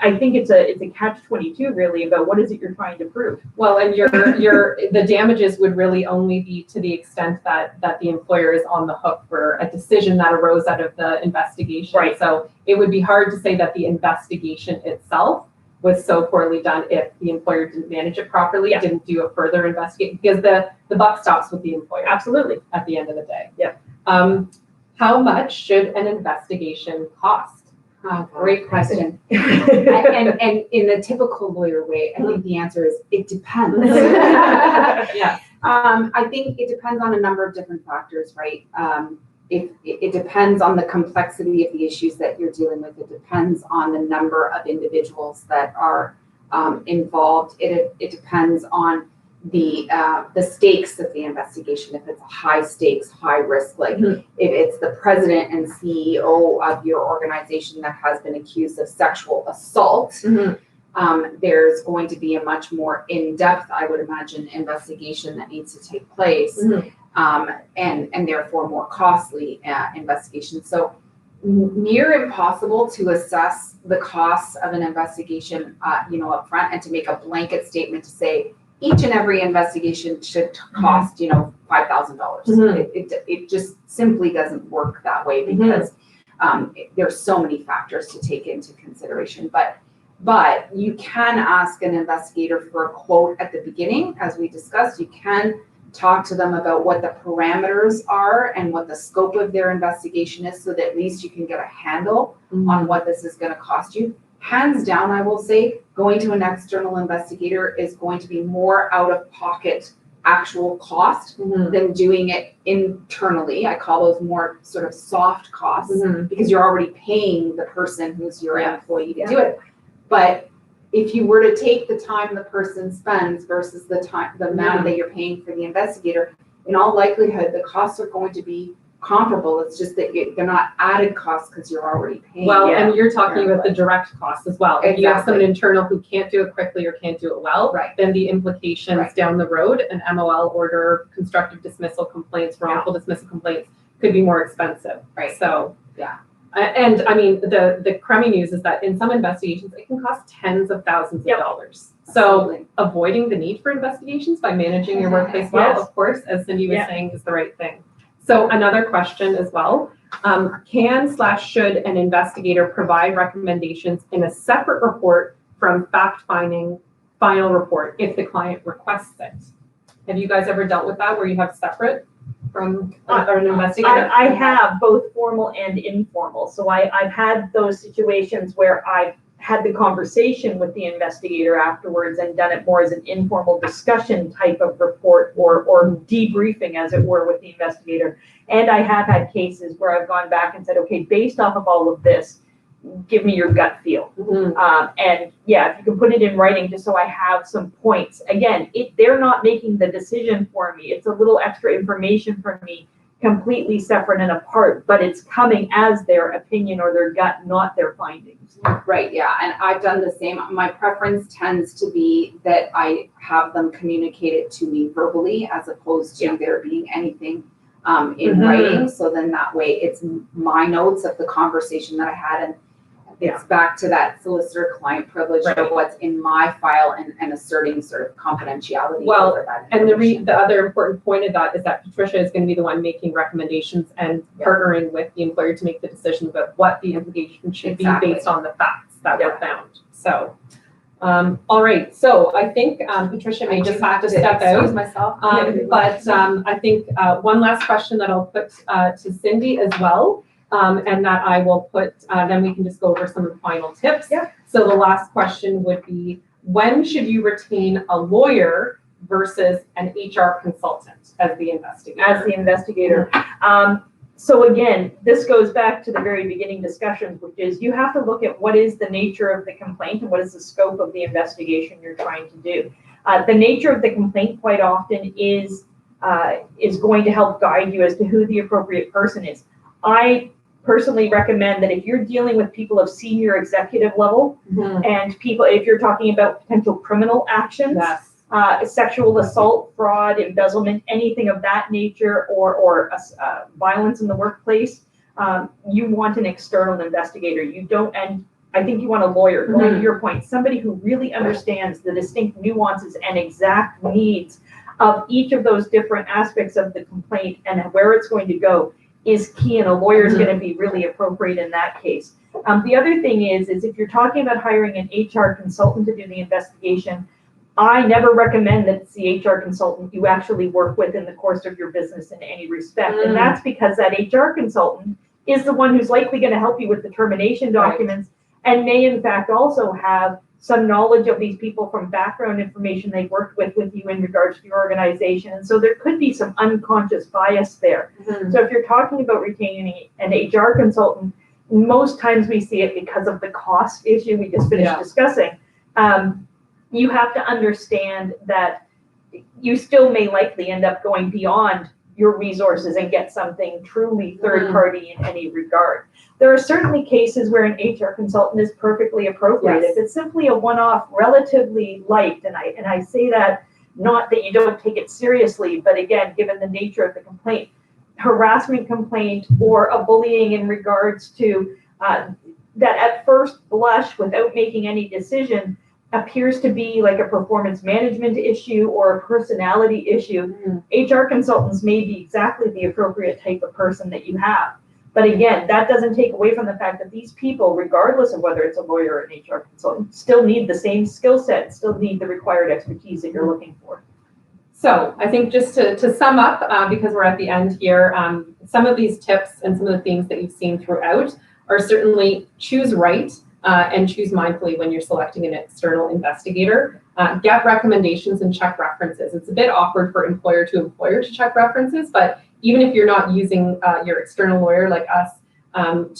I think it's a catch-22 really about what is it you're trying to prove. Well, and the damages would really only be to the extent that the employer is on the hook for a decision that arose out of the investigation. Right. So it would be hard to say that the investigation itself was so poorly done if the employer didn't manage it properly, didn't do a further investigation, because the buck stops with the employer. Absolutely. At the end of the day. Yeah. How much should an investigation cost? Oh, great question. and in the typical lawyer way, I think the answer is it depends. Yeah. I think it depends on a number of different factors, right? It depends on the complexity of the issues that you're dealing with. It depends on the number of individuals that are involved. It depends on the stakes of the investigation. If it's a high stakes, high risk, like if it's the president and CEO of your organization that has been accused of sexual assault, there's going to be a much more in-depth, I would imagine, investigation that needs to take place, and therefore more costly investigation. So near impossible to assess the costs of an investigation, up front, and to make a blanket statement to say each and every investigation should cost, $5,000. It just simply doesn't work that way because there's so many factors to take into consideration. But you can ask an investigator for a quote at the beginning, as we discussed. You can talk to them about what the parameters are and what the scope of their investigation is, so that at least you can get a handle on what this is going to cost you. Hands down, I will say, going to an external investigator is going to be more out-of-pocket actual cost than doing it internally. I call those more sort of soft costs because you're already paying the person who's your employee to do it. But if you were to take the time the person spends versus the amount that you're paying for the investigator, in all likelihood, the costs are going to be comparable. It's just that they're not added costs because you're already paying. Well, and you're talking about the direct costs as well. If you have someone internal who can't do it quickly or can't do it well, then the implications down the road, an MOL order, constructive dismissal complaints, wrongful dismissal complaints, could be more expensive. Right. So and I mean, the crummy news is that in some investigations, it can cost tens of thousands of dollars. So avoiding the need for investigations by managing your workplace well, of course, as Cindy was saying, is the right thing. So another question as well, can/should an investigator provide recommendations in a separate report from fact-finding final report if the client requests it? Have you guys ever dealt with that where you have separate from an investigator? I have both formal and informal. So I've had those situations where I've had the conversation with the investigator afterwards and done it more as an informal discussion type of report or debriefing, as it were, with the investigator. And I have had cases where I've gone back and said, okay, based off of all of this, give me your gut feel. And yeah, if you can put it in writing just so I have some points. Again, they're not making the decision for me. It's a little extra information for me, completely separate and apart, but it's coming as their opinion or their gut, not their findings. Right, yeah, and I've done the same. My preference tends to be that I have them communicate it to me verbally as opposed to there being anything in writing. So then that way it's my notes of the conversation that I had, and it's back to that solicitor-client privilege of what's in my file and asserting sort of confidentiality. Well, and the other important point of that is that Patricia is going to be the one making recommendations and partnering with the employer to make the decision about what the implication should be based on the facts that were found. So, all right. So I think Patricia may just have to step out. Myself. But I think one last question that I'll put to Cindy as well. And that I will put, then we can just go over some of the final tips. So the last question would be, when should you retain a lawyer versus an HR consultant as the investigator? So again, this goes back to the very beginning discussions, which is you have to look at what is the nature of the complaint and what is the scope of the investigation you're trying to do. The nature of the complaint quite often is going to help guide you as to who the appropriate person is. I personally recommend that if you're dealing with people of senior executive level and people, if you're talking about potential criminal actions, sexual assault, fraud, embezzlement, anything of that nature, or violence in the workplace, you want an external investigator. You don't, and I think you want a lawyer, going to your point, somebody who really understands the distinct nuances and exact needs of each of those different aspects of the complaint and where it's going to go is key, and a lawyer is going to be really appropriate in that case. The other thing is if you're talking about hiring an HR consultant to do the investigation, I never recommend that it's the HR consultant you actually work with in the course of your business in any respect. And that's because that HR consultant is the one who's likely going to help you with the termination documents and may in fact also have some knowledge of these people from background information they've worked with you in regards to your organization. And so there could be some unconscious bias there. So if you're talking about retaining an HR consultant, most times we see it because of the cost issue we just finished discussing. You have to understand that you still may likely end up going beyond your resources and get something truly third party in any regard. There are certainly cases where an HR consultant is perfectly appropriate. If it's simply a one-off, relatively light, and I say that not that you don't take it seriously, but again, given the nature of the complaint, harassment complaint or a bullying in regards to that at first blush without making any decision appears to be like a performance management issue or a personality issue, HR consultants may be exactly the appropriate type of person that you have. But again, that doesn't take away from the fact that these people, regardless of whether it's a lawyer or an HR consultant, still need the same skill set, still need the required expertise that you're looking for. So I think just to sum up, because we're at the end here, some of these tips and some of the things that you've seen throughout are certainly choose right and choose mindfully when you're selecting an external investigator. Get recommendations and check references. It's a bit awkward for employer to check references, but even if you're not using your external lawyer like us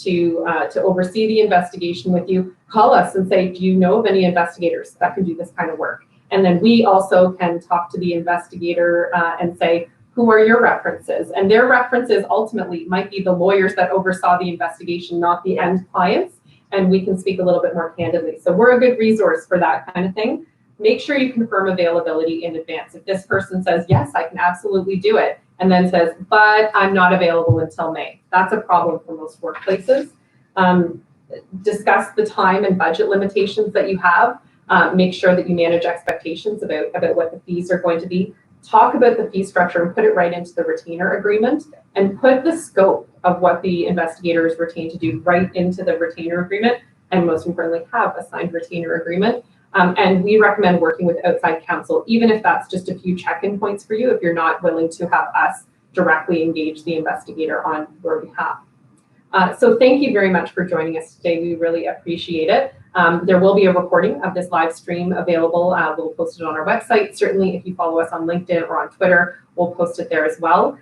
to oversee the investigation with you, call us and say, do you know of any investigators that can do this kind of work? And then we also can talk to the investigator and say, who are your references? And their references ultimately might be the lawyers that oversaw the investigation, not the end clients. And we can speak a little bit more candidly. So we're a good resource for that kind of thing. Make sure you confirm availability in advance. If this person says, yes, I can absolutely do it, and then says, but I'm not available until May, that's a problem for most workplaces. Discuss the time and budget limitations that you have. Make sure that you manage expectations about what the fees are going to be. Talk about the fee structure and put it right into the retainer agreement, and put the scope of what the investigator is retained to do right into the retainer agreement, and most importantly, have a signed retainer agreement. And we recommend working with outside counsel, even if that's just a few check-in points for you, if you're not willing to have us directly engage the investigator on your behalf. So thank you very much for joining us today. We really appreciate it. There will be a recording of this live stream available. We'll post it on our website. Certainly, if you follow us on LinkedIn or on Twitter, we'll post it there as well.